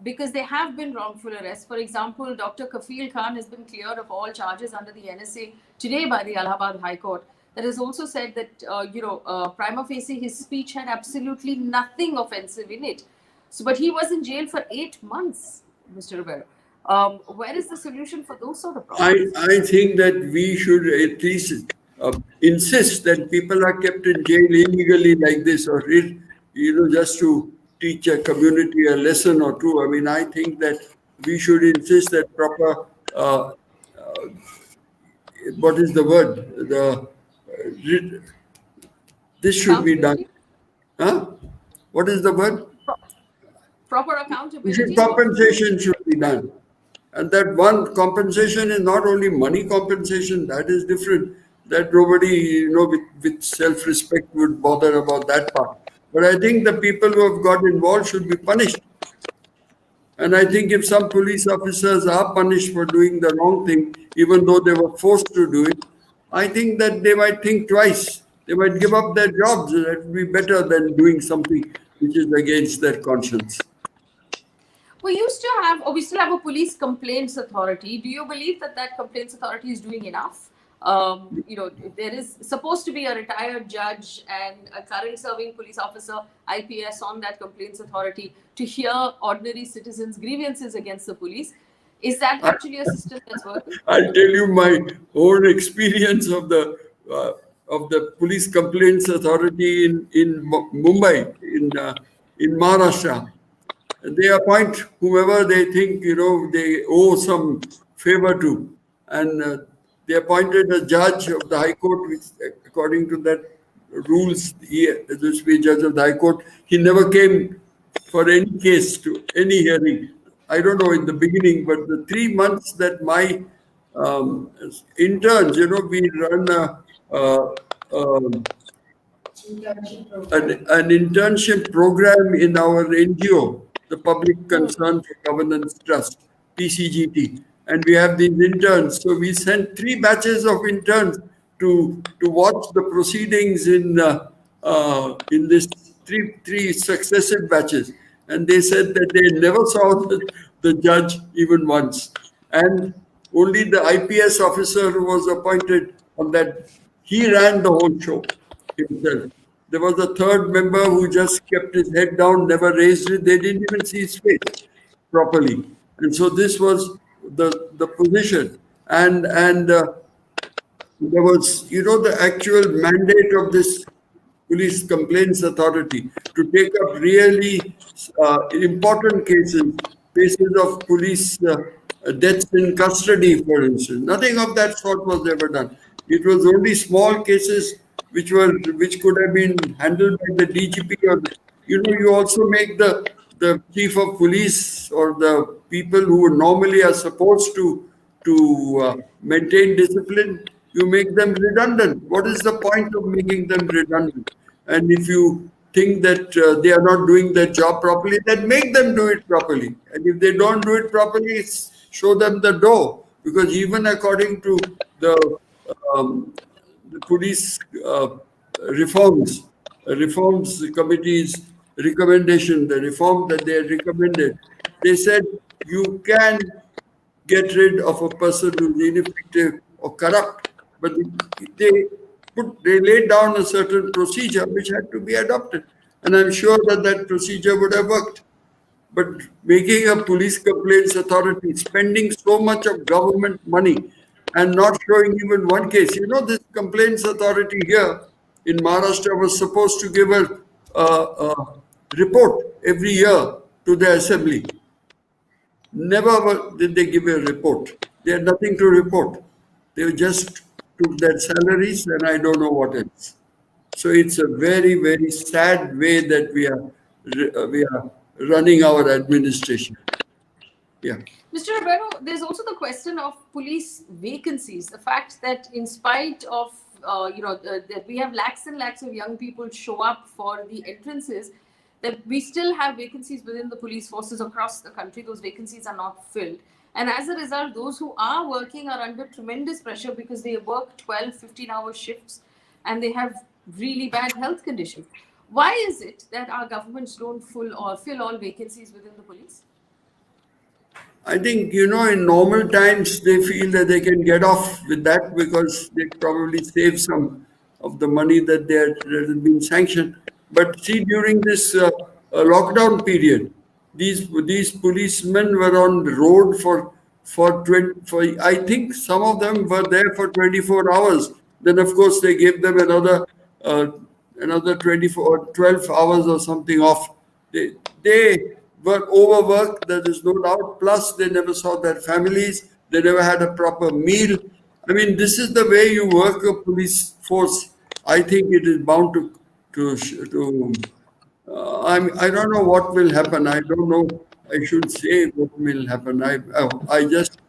Because there have been wrongful arrests. For example, Dr. Kafil Khan has been cleared of all charges under the NSA today by the Allahabad High Court. That has also said that, prima facie, his speech had absolutely nothing offensive in it. So, but he was in jail for 8 months, Mr. Rivera. Where is the solution for those sort of problems? I think that we should at least insist that people are kept in jail illegally like this, or just to teach a community a lesson or two. I mean, I think that we should insist that proper. What is the word? This should be done. Huh? What is the word? Proper accountability. Compensation should be done. And that one compensation is not only money compensation, that is different. That nobody, with self-respect would bother about that part. But I think the people who have got involved should be punished. And I think if some police officers are punished for doing the wrong thing, even though they were forced to do it, I think that they might think twice. They might give up their jobs. That would be better than doing something which is against their conscience. We used to have, or we still have, a police complaints authority. Do you believe that that complaints authority is doing enough? There is supposed to be a retired judge and a current serving police officer, IPS, on that complaints authority to hear ordinary citizens' grievances against the police. Is that actually a system that's working? I'll tell you my own experience of the police complaints authority in Mumbai, in Maharashtra. They appoint whoever they think they owe some favor to, and they appointed a judge of the High Court, which, according to that rules, this be judge of the High Court. He never came for any case to any hearing. I don't know in the beginning, but the 3 months that my interns, we run an internship program in our NGO, the Public Concern for Governance Trust, PCGT, and we have these interns. So we sent 3 batches of interns to watch the proceedings in this three successive batches, and they said that they never saw the judge even once, and only the IPS officer who was appointed on that, he ran the whole show himself. There was a third member who just kept his head down, never raised it. They didn't even see his face properly. And so this was the position. And there was, the actual mandate of this police complaints authority to take up really important cases of police deaths in custody, for instance. Nothing of that sort was ever done. It was only small cases which could have been handled by the DGP, or you also make the chief of police or the people who normally are supposed to maintain discipline, you make them redundant. What is the point of making them redundant? And if you think that they are not doing their job properly, then make them do it properly. And if they don't do it properly, show them the door. Because even according to the police reforms committee's recommendation, the reform that they recommended, they said you can get rid of a person who's ineffective or corrupt, but they laid down a certain procedure which had to be adopted, and I'm sure that procedure would have worked. But making a police complaints authority, spending so much of government money and not showing even one case. This complaints authority here in Maharashtra was supposed to give a report every year to the assembly. Never did they give a report. They had nothing to report. They just took their salaries and I don't know what else. So it's a very, very sad way that we are running our administration. Yeah. Mr. Roberto, there's also the question of police vacancies. The fact that, in spite of that we have lakhs and lakhs of young people show up for the entrances, that we still have vacancies within the police forces across the country. Those vacancies are not filled. And as a result, those who are working are under tremendous pressure because they work 12, 15-hour shifts and they have really bad health conditions. Why is it that our governments don't fill all vacancies within the police? I think, in normal times, they feel that they can get off with that because they probably save some of the money that has been sanctioned. But see, during this lockdown period, these policemen were on the road for I think some of them were there for 24 hours. Then, of course, they gave them another 24 or 12 hours or something off. They were overworked, there is no doubt. Plus, they never saw their families. They never had a proper meal. I mean, this is the way you work a police force. I think it is bound to I don't know what will happen. I don't know. I should say what will happen. I just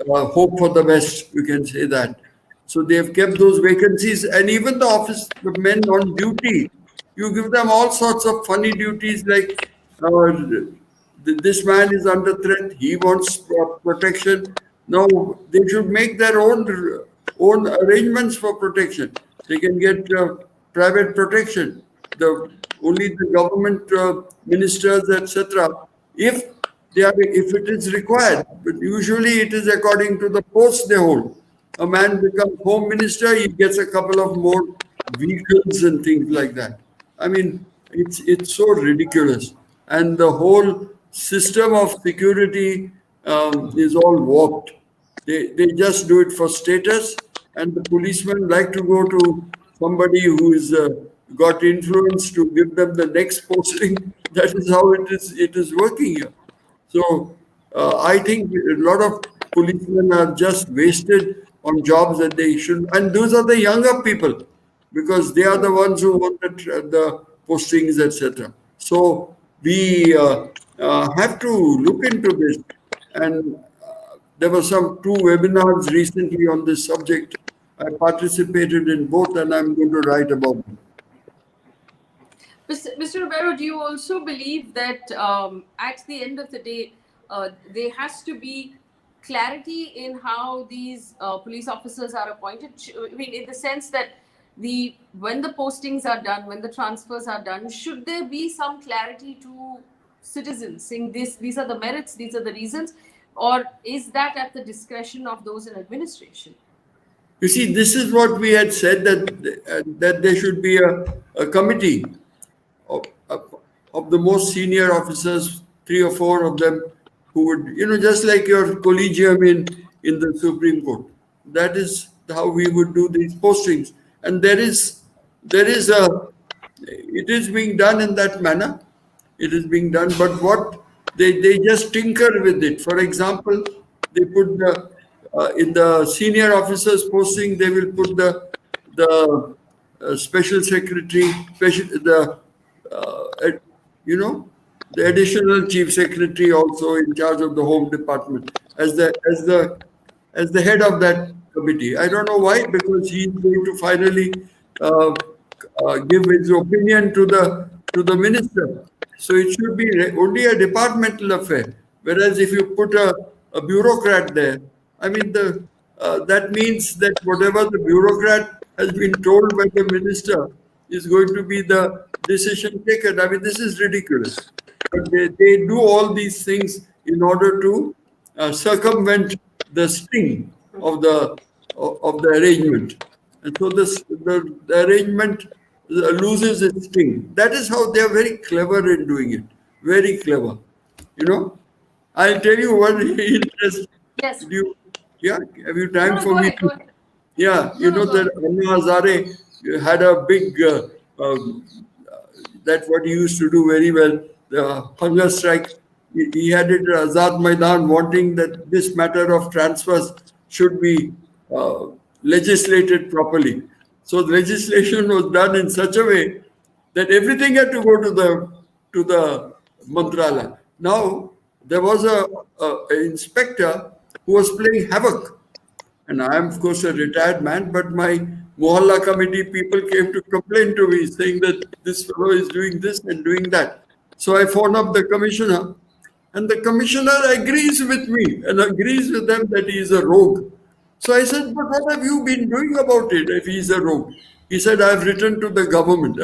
hope for the best. You can say that. So they have kept those vacancies, and even the men on duty. You give them all sorts of funny duties, like this man is under threat. He wants protection. No, they should make their own arrangements for protection. They can get private protection. Only the government ministers, etc. If it is required, but usually it is according to the post they hold. A man becomes home minister, he gets a couple of more vehicles and things like that. I mean, it's so ridiculous, and the whole system of security is all warped. They just do it for status, and the policemen like to go to somebody who is got influence to give them the next posting. That is how it is working here. So I think a lot of policemen are just wasted on jobs that they shouldn't. And those are the younger people, because they are the ones who want the postings, etc. So we have to look into this. And there were two webinars recently on this subject. I participated in both, and I'm going to write about them. Mr. Roberto, do you also believe that at the end of the day, there has to be clarity in how these police officers are appointed? I mean, in the sense that when the postings are done, when the transfers are done, should there be some clarity to citizens saying these are the merits, these are the reasons, or is that at the discretion of those in administration? You see, this is what we had said, that there should be a committee of the most senior officers, 3 or 4 of them, who would, just like your collegium in the Supreme Court. That is how we would do these postings. And it is being done in that manner. It is being done, but what they just tinker with it. For example, they put in the senior officers posting, they will put the special secretary, the additional chief secretary also in charge of the Home Department as the head of that committee. I don't know why, because he's going to finally give his opinion to the minister. So it should be only a departmental affair. Whereas if you put a bureaucrat there, I mean, that means that whatever the bureaucrat has been told by the minister is going to be the decision taken. I mean, this is ridiculous. But they do all these things in order to circumvent the sting of the arrangement. And so the arrangement loses its sting. That is how they are very clever in doing it. Very clever. I'll tell you one interest. Yes. Have you time for me? Go ahead. Yeah, that Anna Hazare had a big that what he used to do very well, the hunger strike. He had it Azad Maidan wanting that this matter of transfers should be uh, legislated properly. So the legislation was done in such a way that everything had to go to the Mantralaya. Now there was a inspector who was playing havoc, and I am of course a retired man, but my Mohalla committee people came to complain to me saying that this fellow is doing this and doing that. So I phoned up the commissioner, and the commissioner agrees with me and agrees with them that he is a rogue. So I said, but what have you been doing about it if he is a rogue? He said, I've written to the government.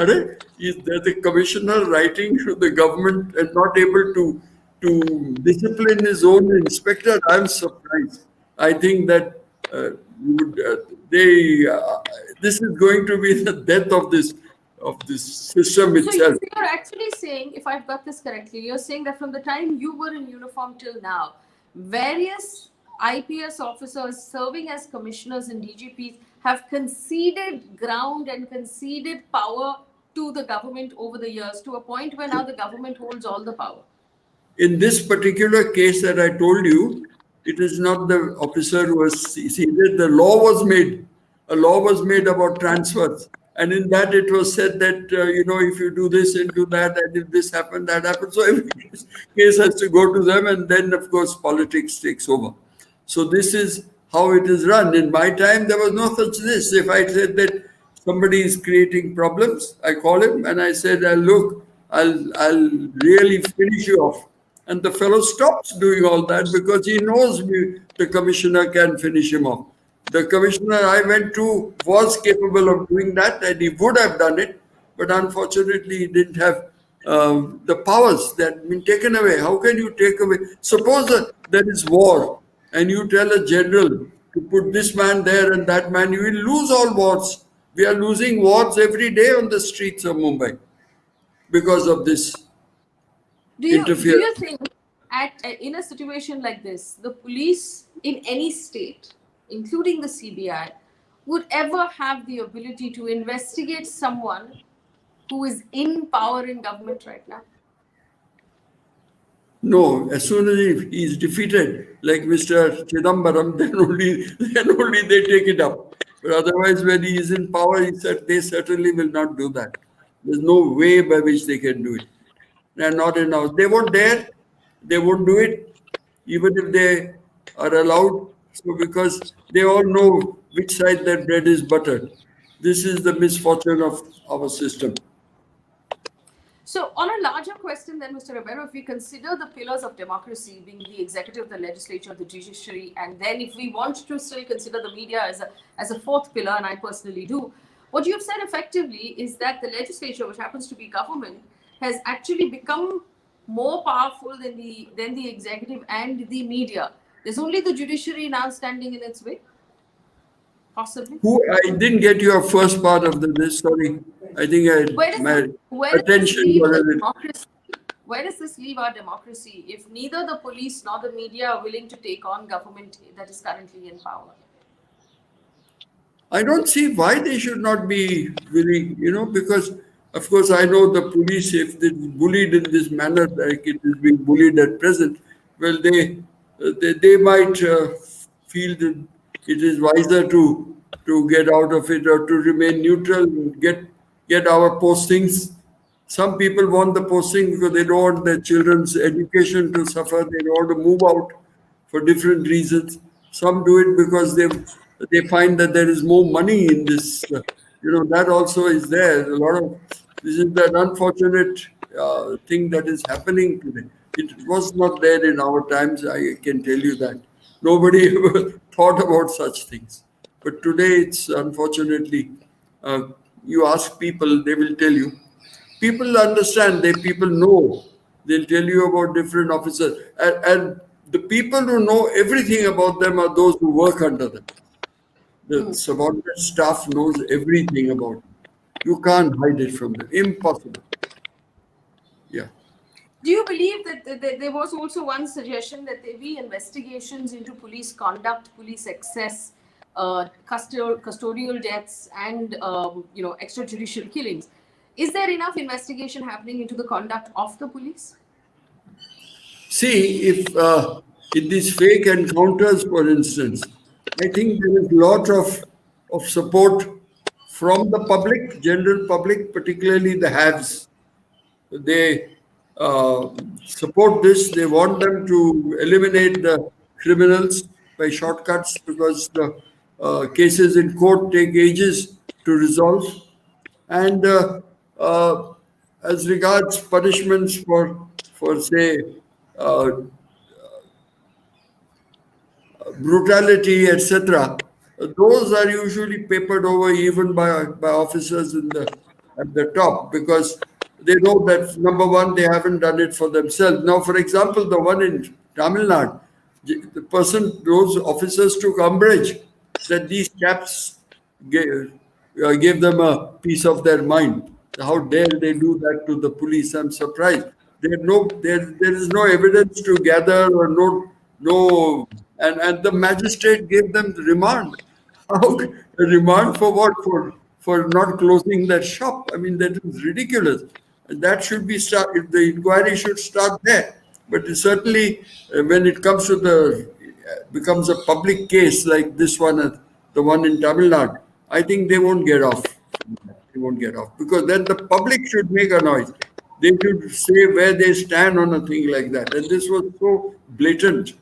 Is there the commissioner writing to the government and not able to discipline his own inspector? I'm surprised. I think that this is going to be the death of this system So itself. you're actually saying, if I've got this correctly, you're saying that from the time you were in uniform till now, various IPS officers serving as commissioners and DGPs have conceded ground and conceded power to the government over the years, to a point where now the government holds all the power. In this particular case that I told you, it is not the officer who was seated. The law was made. A law was made about transfers. And in that it was said that, if you do this and do that, and if this happened, that happened. So every case has to go to them. And then, of course, politics takes over. So this is how it is run. In my time, there was no such this. If I said that somebody is creating problems, I call him and I said, look, I'll really finish you off. And the fellow stops doing all that because he knows the commissioner can finish him off. The commissioner I went to was capable of doing that, and he would have done it, but unfortunately he didn't have the powers that have been taken away. How can you take away? Suppose there is war, and you tell a general to put this man there and that man, you will lose all wars. We are losing wars every day on the streets of Mumbai because of this. Do you think in a situation like this, the police in any state, including the CBI, would ever have the ability to investigate someone who is in power in government right now? No, as soon as he is defeated, like Mr. Chidambaram, then only they take it up. But otherwise, when he is in power, they certainly will not do that. There's no way by which they can do it. They're not in house. They won't dare. They won't do it, even if they are allowed. So because they all know which side their bread is buttered. This is the misfortune of our system. So, on a larger question, then, Mr. Ribeiro, if we consider the pillars of democracy being the executive, the legislature, the judiciary, and then if we want to still consider the media as a fourth pillar, and I personally do, what you've said effectively is that the legislature, which happens to be government, has actually become more powerful than the executive and the media. There's only the judiciary now standing in its way, possibly. I didn't get your first part of this. Sorry, I think Where does this leave our democracy if neither the police nor the media are willing to take on government that is currently in power? I don't see why they should not be willing, because, of course, I know the police, if they're bullied in this manner, like it is being bullied at present, well, they might feel that it is wiser to get out of it or to remain neutral and get our postings. Some people want the posting because they don't want their children's education to suffer. They don't want to move out for different reasons. Some do it because they find that there is more money in this. That also is there. This is that unfortunate thing that is happening today. It was not there in our times, I can tell you that. Nobody ever thought about such things. But today it's unfortunately, you ask people, they will tell you. People understand, people know. They'll tell you about different officers. And the people who know everything about them are those who work under them. The subordinate staff knows everything about them. You can't hide it from them. Impossible. Yeah. Do you believe that there was also one suggestion that there be investigations into police conduct, police excess, custodial deaths, and extrajudicial killings? Is there enough investigation happening into the conduct of the police? See, if in these fake encounters, for instance, I think there is a lot of support from the public, general public, particularly the haves. They support this. They want them to eliminate the criminals by shortcuts because the cases in court take ages to resolve. And as regards punishments for say, uh, brutality, etc., those are usually papered over even by officers at the top because they know that number one, they haven't done it for themselves. Now, for example, the one in Tamil Nadu, those officers took umbrage that these chaps gave them a piece of their mind. How dare they do that to the police? I'm surprised. There is no evidence to gather or no, and the magistrate gave them the remand. How a remand for what? For not closing that shop? I mean, that is ridiculous. And that should be start. If the inquiry should start there, but certainly when it comes to the becomes a public case like this one, the one in Tamil Nadu, I think they won't get off. They won't get off because then the public should make a noise. They should say where they stand on a thing like that. And this was so blatant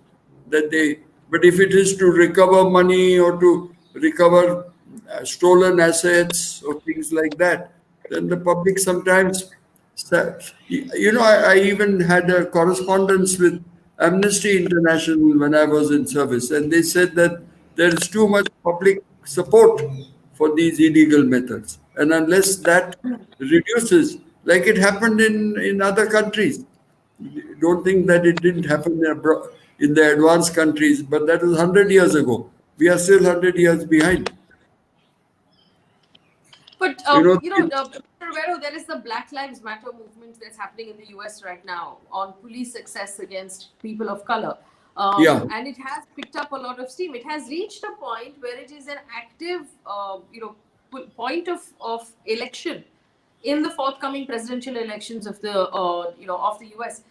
that they. But if it is to recover money or to recover stolen assets or things like that, then the public sometimes. I even had a correspondence with Amnesty International when I was in service, and they said that there is too much public support for these illegal methods. And unless that reduces, like it happened in other countries, don't think that it didn't happen in the advanced countries, but that was 100 years ago. We are still 100 years behind. But Mr. Rivero, there is the Black Lives Matter movement that's happening in the US right now on police success against people of color. Yeah. And it has picked up a lot of steam. It has reached a point where it is an active, point of election in the forthcoming presidential elections of the, of the US.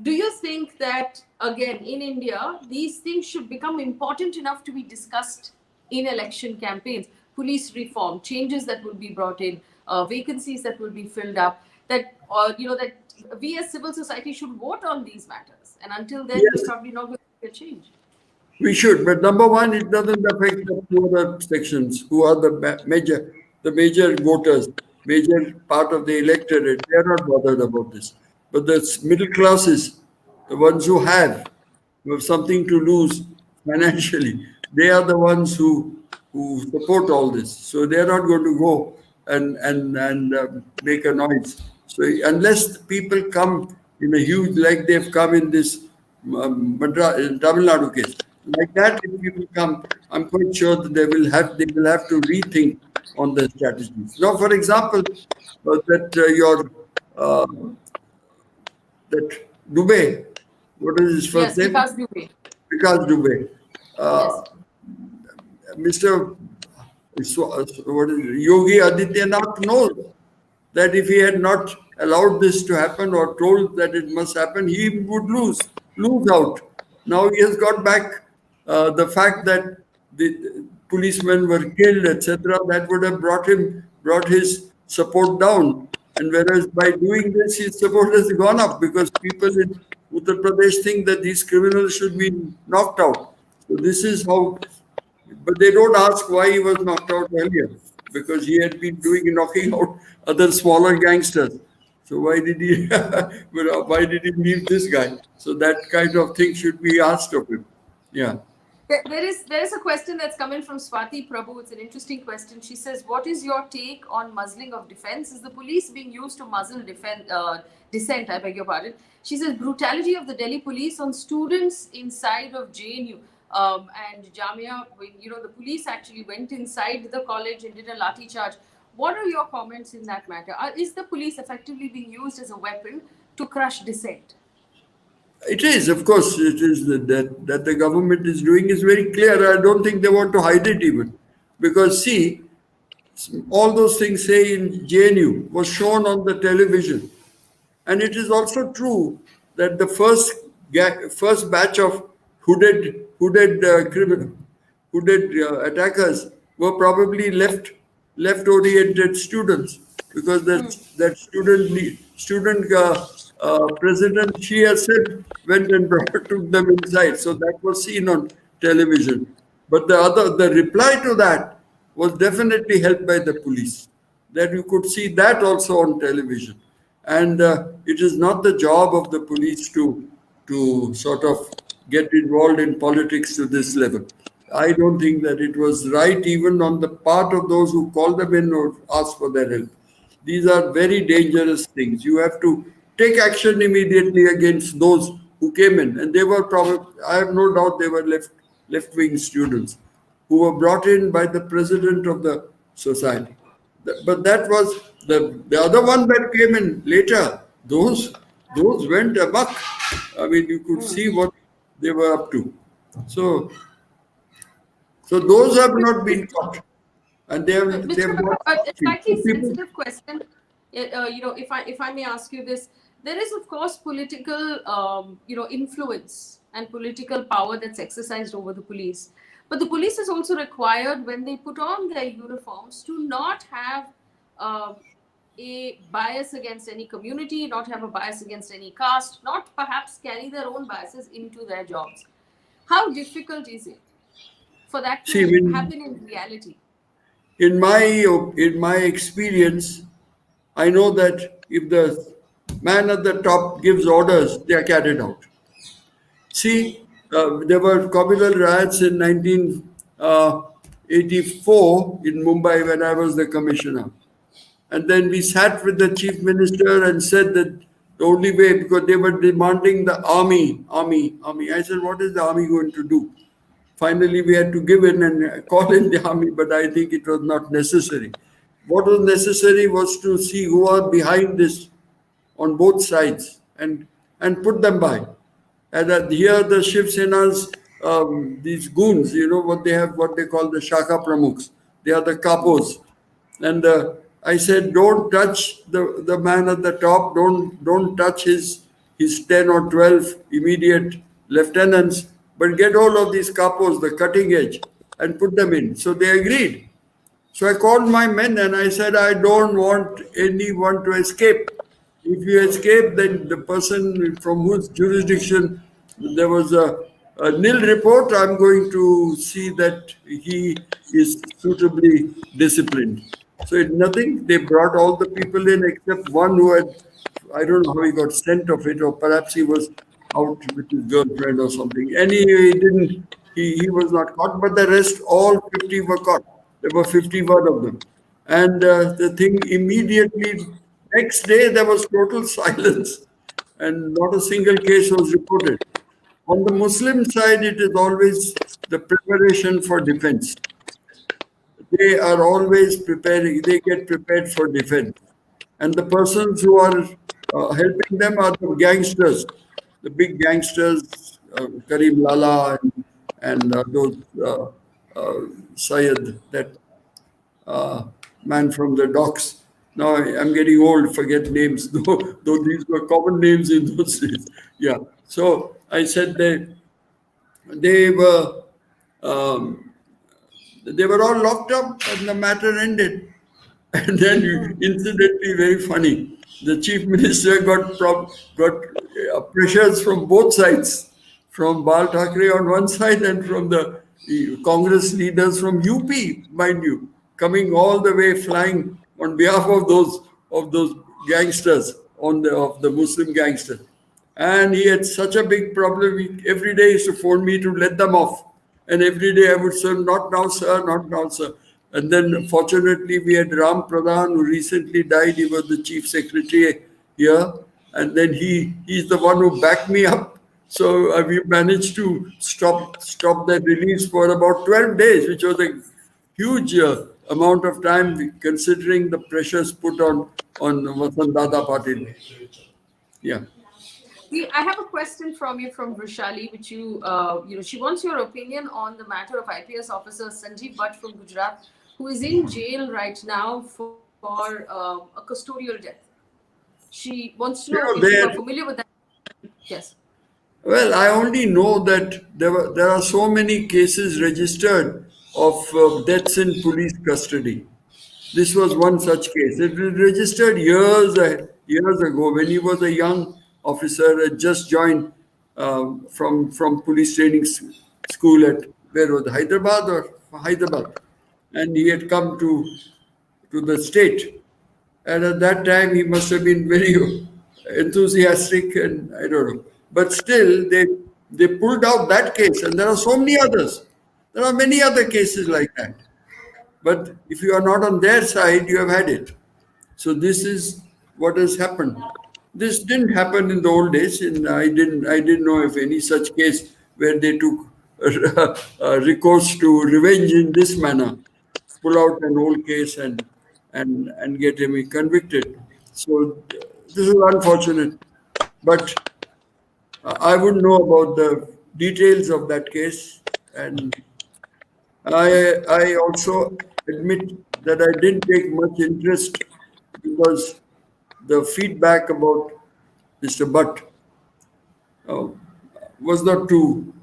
Do you think that, again, in India, these things should become important enough to be discussed in election campaigns? Police reform, changes that will be brought in, vacancies that will be filled up, that we as civil society should vote on these matters. And until then, Yes. we're probably not going to get change. We should, but number one, it doesn't affect the poorer sections who are the major voters, major part of the electorate. They are not bothered about this. But the middle classes, the ones who have something to lose financially, they are the ones who support all this. So they are not going to go and make a noise. So unless people come in a huge, like they've come in this Tamil Nadu case, like that, if people come, I'm quite sure that they will have to rethink on their strategies. Now, for example, that Dubey, what is his first name? Vikas Dubey. Vikas Dubey. Yes. Mr. Yogi Adityanath knows that if he had not allowed this to happen or told that it must happen, he would lose out. Now he has got back the fact that the policemen were killed, etc. That would have brought his support down. And whereas by doing this, his support has gone up because people in Uttar Pradesh think that these criminals should be knocked out. So this is how. But they don't ask why he was knocked out earlier, because he had been knocking out other smaller gangsters. So why did he leave this guy? So that kind of thing should be asked of him. Yeah. There is a question that's coming from Swati Prabhu. It's an interesting question. She says, "What is your take on muzzling of defense? Is the police being used to muzzle dissent?" I beg your pardon. She says, "Brutality of the Delhi police on students inside of JNU and Jamia. The police actually went inside the college and did a lathi charge. What are your comments in that matter? Is the police effectively being used as a weapon to crush dissent?" It is, of course, it is that the government is doing is very clear. I don't think they want to hide it even. Because see, all those things, say in JNU, was shown on the television. And it is also true that the first batch of hooded attackers were probably left oriented students, because that student president, she herself went and took them inside. So that was seen on television. But the reply to that was definitely helped by the police. That you could see that also on television. And it is not the job of the police to sort of get involved in politics to this level. I don't think that it was right, even on the part of those who call them in or ask for their help. These are very dangerous things. You have to take action immediately against those who came in, and they were probably, I have no doubt, they were left-wing students who were brought in by the president of the society. But that was the other one that came in later. Those went amok. I mean, you could see what they were up to. So those have not been caught, and they have not. A slightly sensitive question. If I may ask you this, there is of course political, influence and political power that's exercised over the police. But the police is also required, when they put on their uniforms, to not have a bias against any community, not have a bias against any caste, not perhaps carry their own biases into their jobs. How difficult is it for that to happen in reality? In my experience, I know that if the man at the top gives orders, they are carried out. See, there were communal riots in 1984 in Mumbai when I was the commissioner. And then we sat with the chief minister and said that the only way, because they were demanding the army. I said, what is the army going to do? Finally, we had to give in and call in the army, but I think it was not necessary. What was necessary was to see who are behind this on both sides and put them by. And here the Shiv Sena's, these goons, what they call the Shaka Pramukhs. They are the kapos. And I said, don't touch the man at the top. Don't touch his 10 or 12 immediate lieutenants, but get all of these kapos, the cutting edge, and put them in. So they agreed. So I called my men and I said, I don't want anyone to escape. If you escape, then the person from whose jurisdiction there was a nil report, I'm going to see that he is suitably disciplined. So it's nothing. They brought all the people in except one who had, I don't know how he got scent of it, or perhaps he was out with his girlfriend or something. Anyway, he was not caught, but the rest, all 50 were caught. There were 51 of them. And the thing immediately, next day, there was total silence and not a single case was reported. On the Muslim side, it is always the preparation for defense. They are always preparing, they get prepared for defense. And the persons who are helping them are the gangsters, the big gangsters, Karim Lala and those Syed, that man from the docks. Now I'm getting old, forget names, though these were common names in those days. Yeah. So I said they were all locked up and the matter ended. And then, incidentally, very funny, the chief minister got pressures from both sides, from Bal Thackeray on one side and from the Congress leaders from UP, mind you, coming all the way flying on behalf of those gangsters, of the Muslim gangsters. And he had such a big problem. Every day he used to phone me to let them off. And every day I would say, not now, sir, not now, sir. And then fortunately we had Ram Pradhan, who recently died. He was the chief secretary here. And then he's the one who backed me up. So we managed to stop that release for about 12 days, which was a huge amount of time considering the pressures put on Vasant Dada Patil. Yeah. I have a question from you from Vrishali, which she wants your opinion on the matter of IPS officer Sanjeev Bhatt from Gujarat, who is in jail right now for a custodial death. She wants to You know know, if you there. are familiar with that. Yes. Well, I only know that there are so many cases registered of deaths in police custody. This was one such case. It was registered years ago when he was a young officer, had just joined from police training school at where was it, Hyderabad or Hyderabad, and he had come to the state. And at that time, he must have been very enthusiastic, and I don't know. But still, they pulled out that case, and there are so many others. There are many other cases like that. But if you are not on their side, you have had it. So this is what has happened. This didn't happen in the old days, and I didn't know of any such case where they took recourse to revenge in this manner, pull out an old case and get him convicted. So this is unfortunate, but I wouldn't know about the details of that case, and I also admit that I didn't take much interest because the feedback about Mr. Butt uh, was not too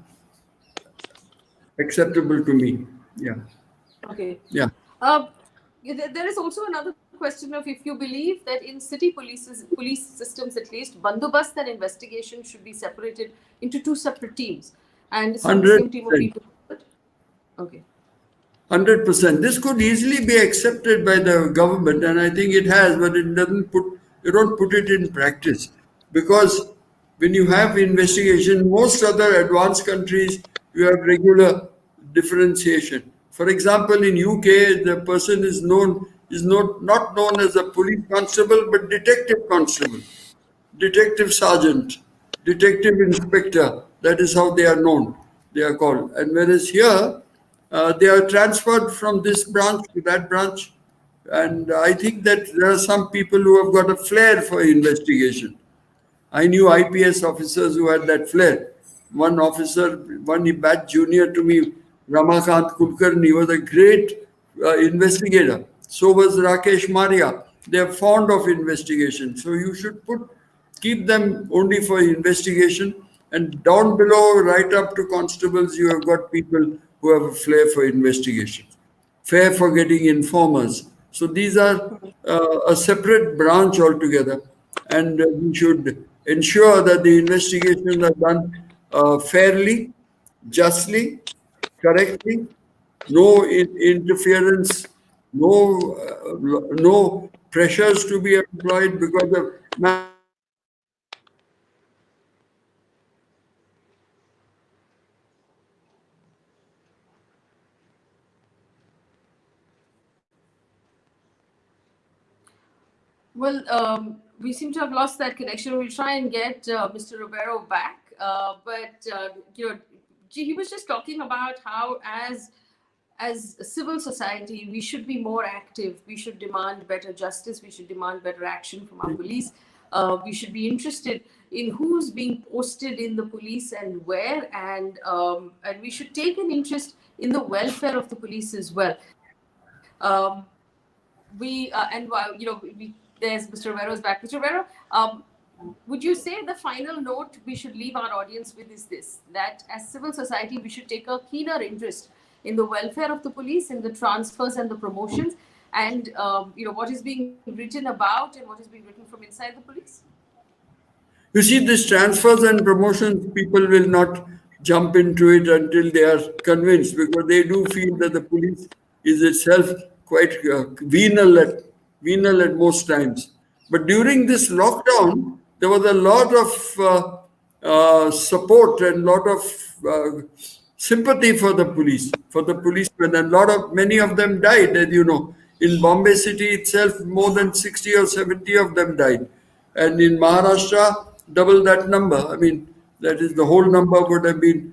acceptable to me. Yeah, Okay. yeah. Uh, there is also another question of if you believe that in city police systems at least, bandobast and investigation should be separated into two separate teams, and it's not the same team of 100%. people. Okay. 100%. This could easily be accepted by the government, and I think it has, but it doesn't put you don't put it in practice because when you have investigation, most other advanced countries you have regular differentiation. For example, in UK, the person is not known as a police constable but detective constable, detective sergeant, detective inspector. That is how they are known. They are called. And whereas here, they are transferred from this branch to that branch. And I think that there are some people who have got a flair for investigation. I knew IPS officers who had that flair. One officer, one batch junior to me, Ramakant Kulkarni, was a great investigator. So was Rakesh Maria. They are fond of investigation. So you should keep them only for investigation. And down below, right up to constables, you have got people who have a flair for investigation, fair for getting informers. So these are a separate branch altogether, and we should ensure that the investigations are done fairly, justly, correctly, no interference, no pressures to be employed because of Well, we seem to have lost that connection. We'll try and get Mr. Romero back. But he was just talking about how, as a civil society, we should be more active. We should demand better justice. We should demand better action from our police. We should be interested in who's being posted in the police and where, and we should take an interest in the welfare of the police as well. Um, we and you know we, There's Mr. Vero's back. Mr. Vero, would you say the final note we should leave our audience with is this: that as civil society, we should take a keener interest in the welfare of the police, in the transfers and the promotions, and what is being written about and what is being written from inside the police? You see, these transfers and promotions, people will not jump into it until they are convinced because they do feel that the police is itself quite venal at most times. But during this lockdown, there was a lot of support and lot of sympathy for the police, for the policemen, and many of them died. As you know, in Bombay city itself, more than 60 or 70 of them died, and in Maharashtra, double that number. I mean, that is the whole number would have been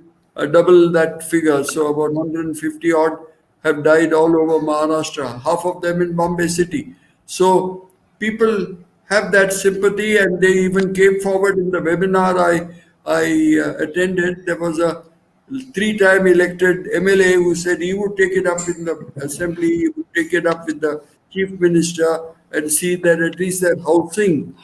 double that figure. So about 150 odd have died all over Maharashtra, half of them in Bombay city. So people have that sympathy, and they even came forward in the webinar I attended. There was three-time elected MLA who said he would take it up in the assembly, he would take it up with the chief minister and see that at least their housing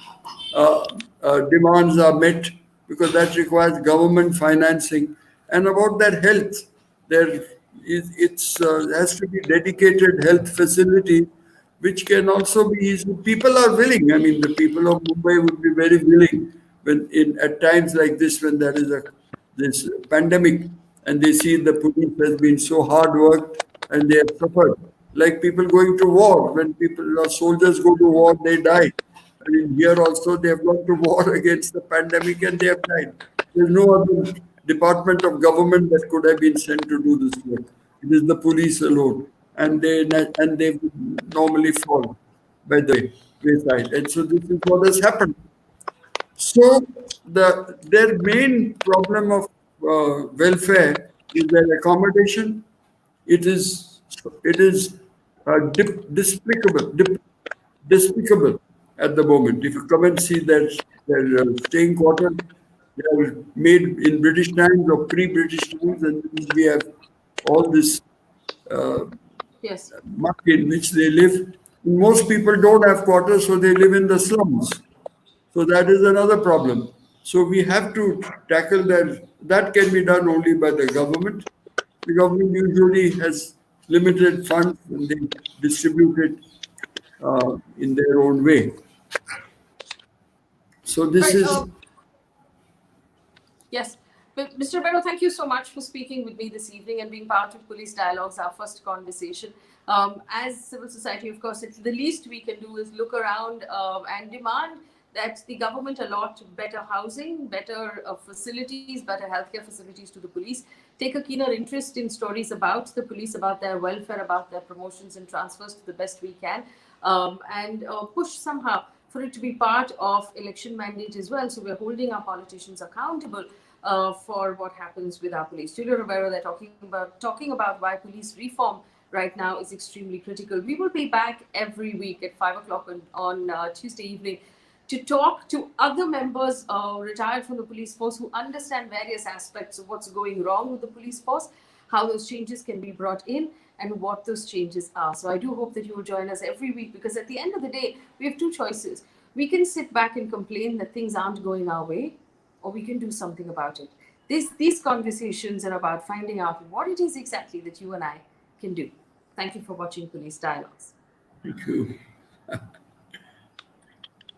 demands are met, because that requires government financing. And about their health, there has to be dedicated health facility, which can also be easy. People are willing. I mean, the people of Mumbai would be very willing when at times like this, when there is this pandemic, and they see the police has been so hard worked and they have suffered. Like people going to war, when soldiers go to war, they die. I mean, here also they have gone to war against the pandemic and they have died. There's no other department of government that could have been sent to do this work. It is the police alone, and they would normally fall by the wayside. And so this is what has happened. So their main problem of welfare is their accommodation. It is despicable at the moment. If you come and see their staying quarters, they are made in British times or pre-British times, and we have all this Yes. muck in which they live. Most people don't have quarters, so they live in the slums. So that is another problem. So we have to tackle that. That can be done only by the government. The government usually has limited funds and they distribute it in their own way. So this Right. is. Yes. But Mr. Vero, thank you so much for speaking with me this evening and being part of Police Dialogues, our first conversation. As civil society, of course, the least we can do is look around and demand that the government allot better housing, better facilities, better healthcare facilities to the police, take a keener interest in stories about the police, about their welfare, about their promotions and transfers to the best we can, and push somehow for it to be part of election mandate as well. So we're holding our politicians accountable for what happens with our police. Julia Rivera, they're talking about why police reform right now is extremely critical. We will be back every week at 5 o'clock on Tuesday evening to talk to other members retired from the police force who understand various aspects of what's going wrong with the police force, how those changes can be brought in, and what those changes are. So I do hope that you will join us every week, because at the end of the day, we have two choices. We can sit back and complain that things aren't going our way, or we can do something about it. These conversations are about finding out what it is exactly that you and I can do. Thank you for watching Police Dialogues. Thank you.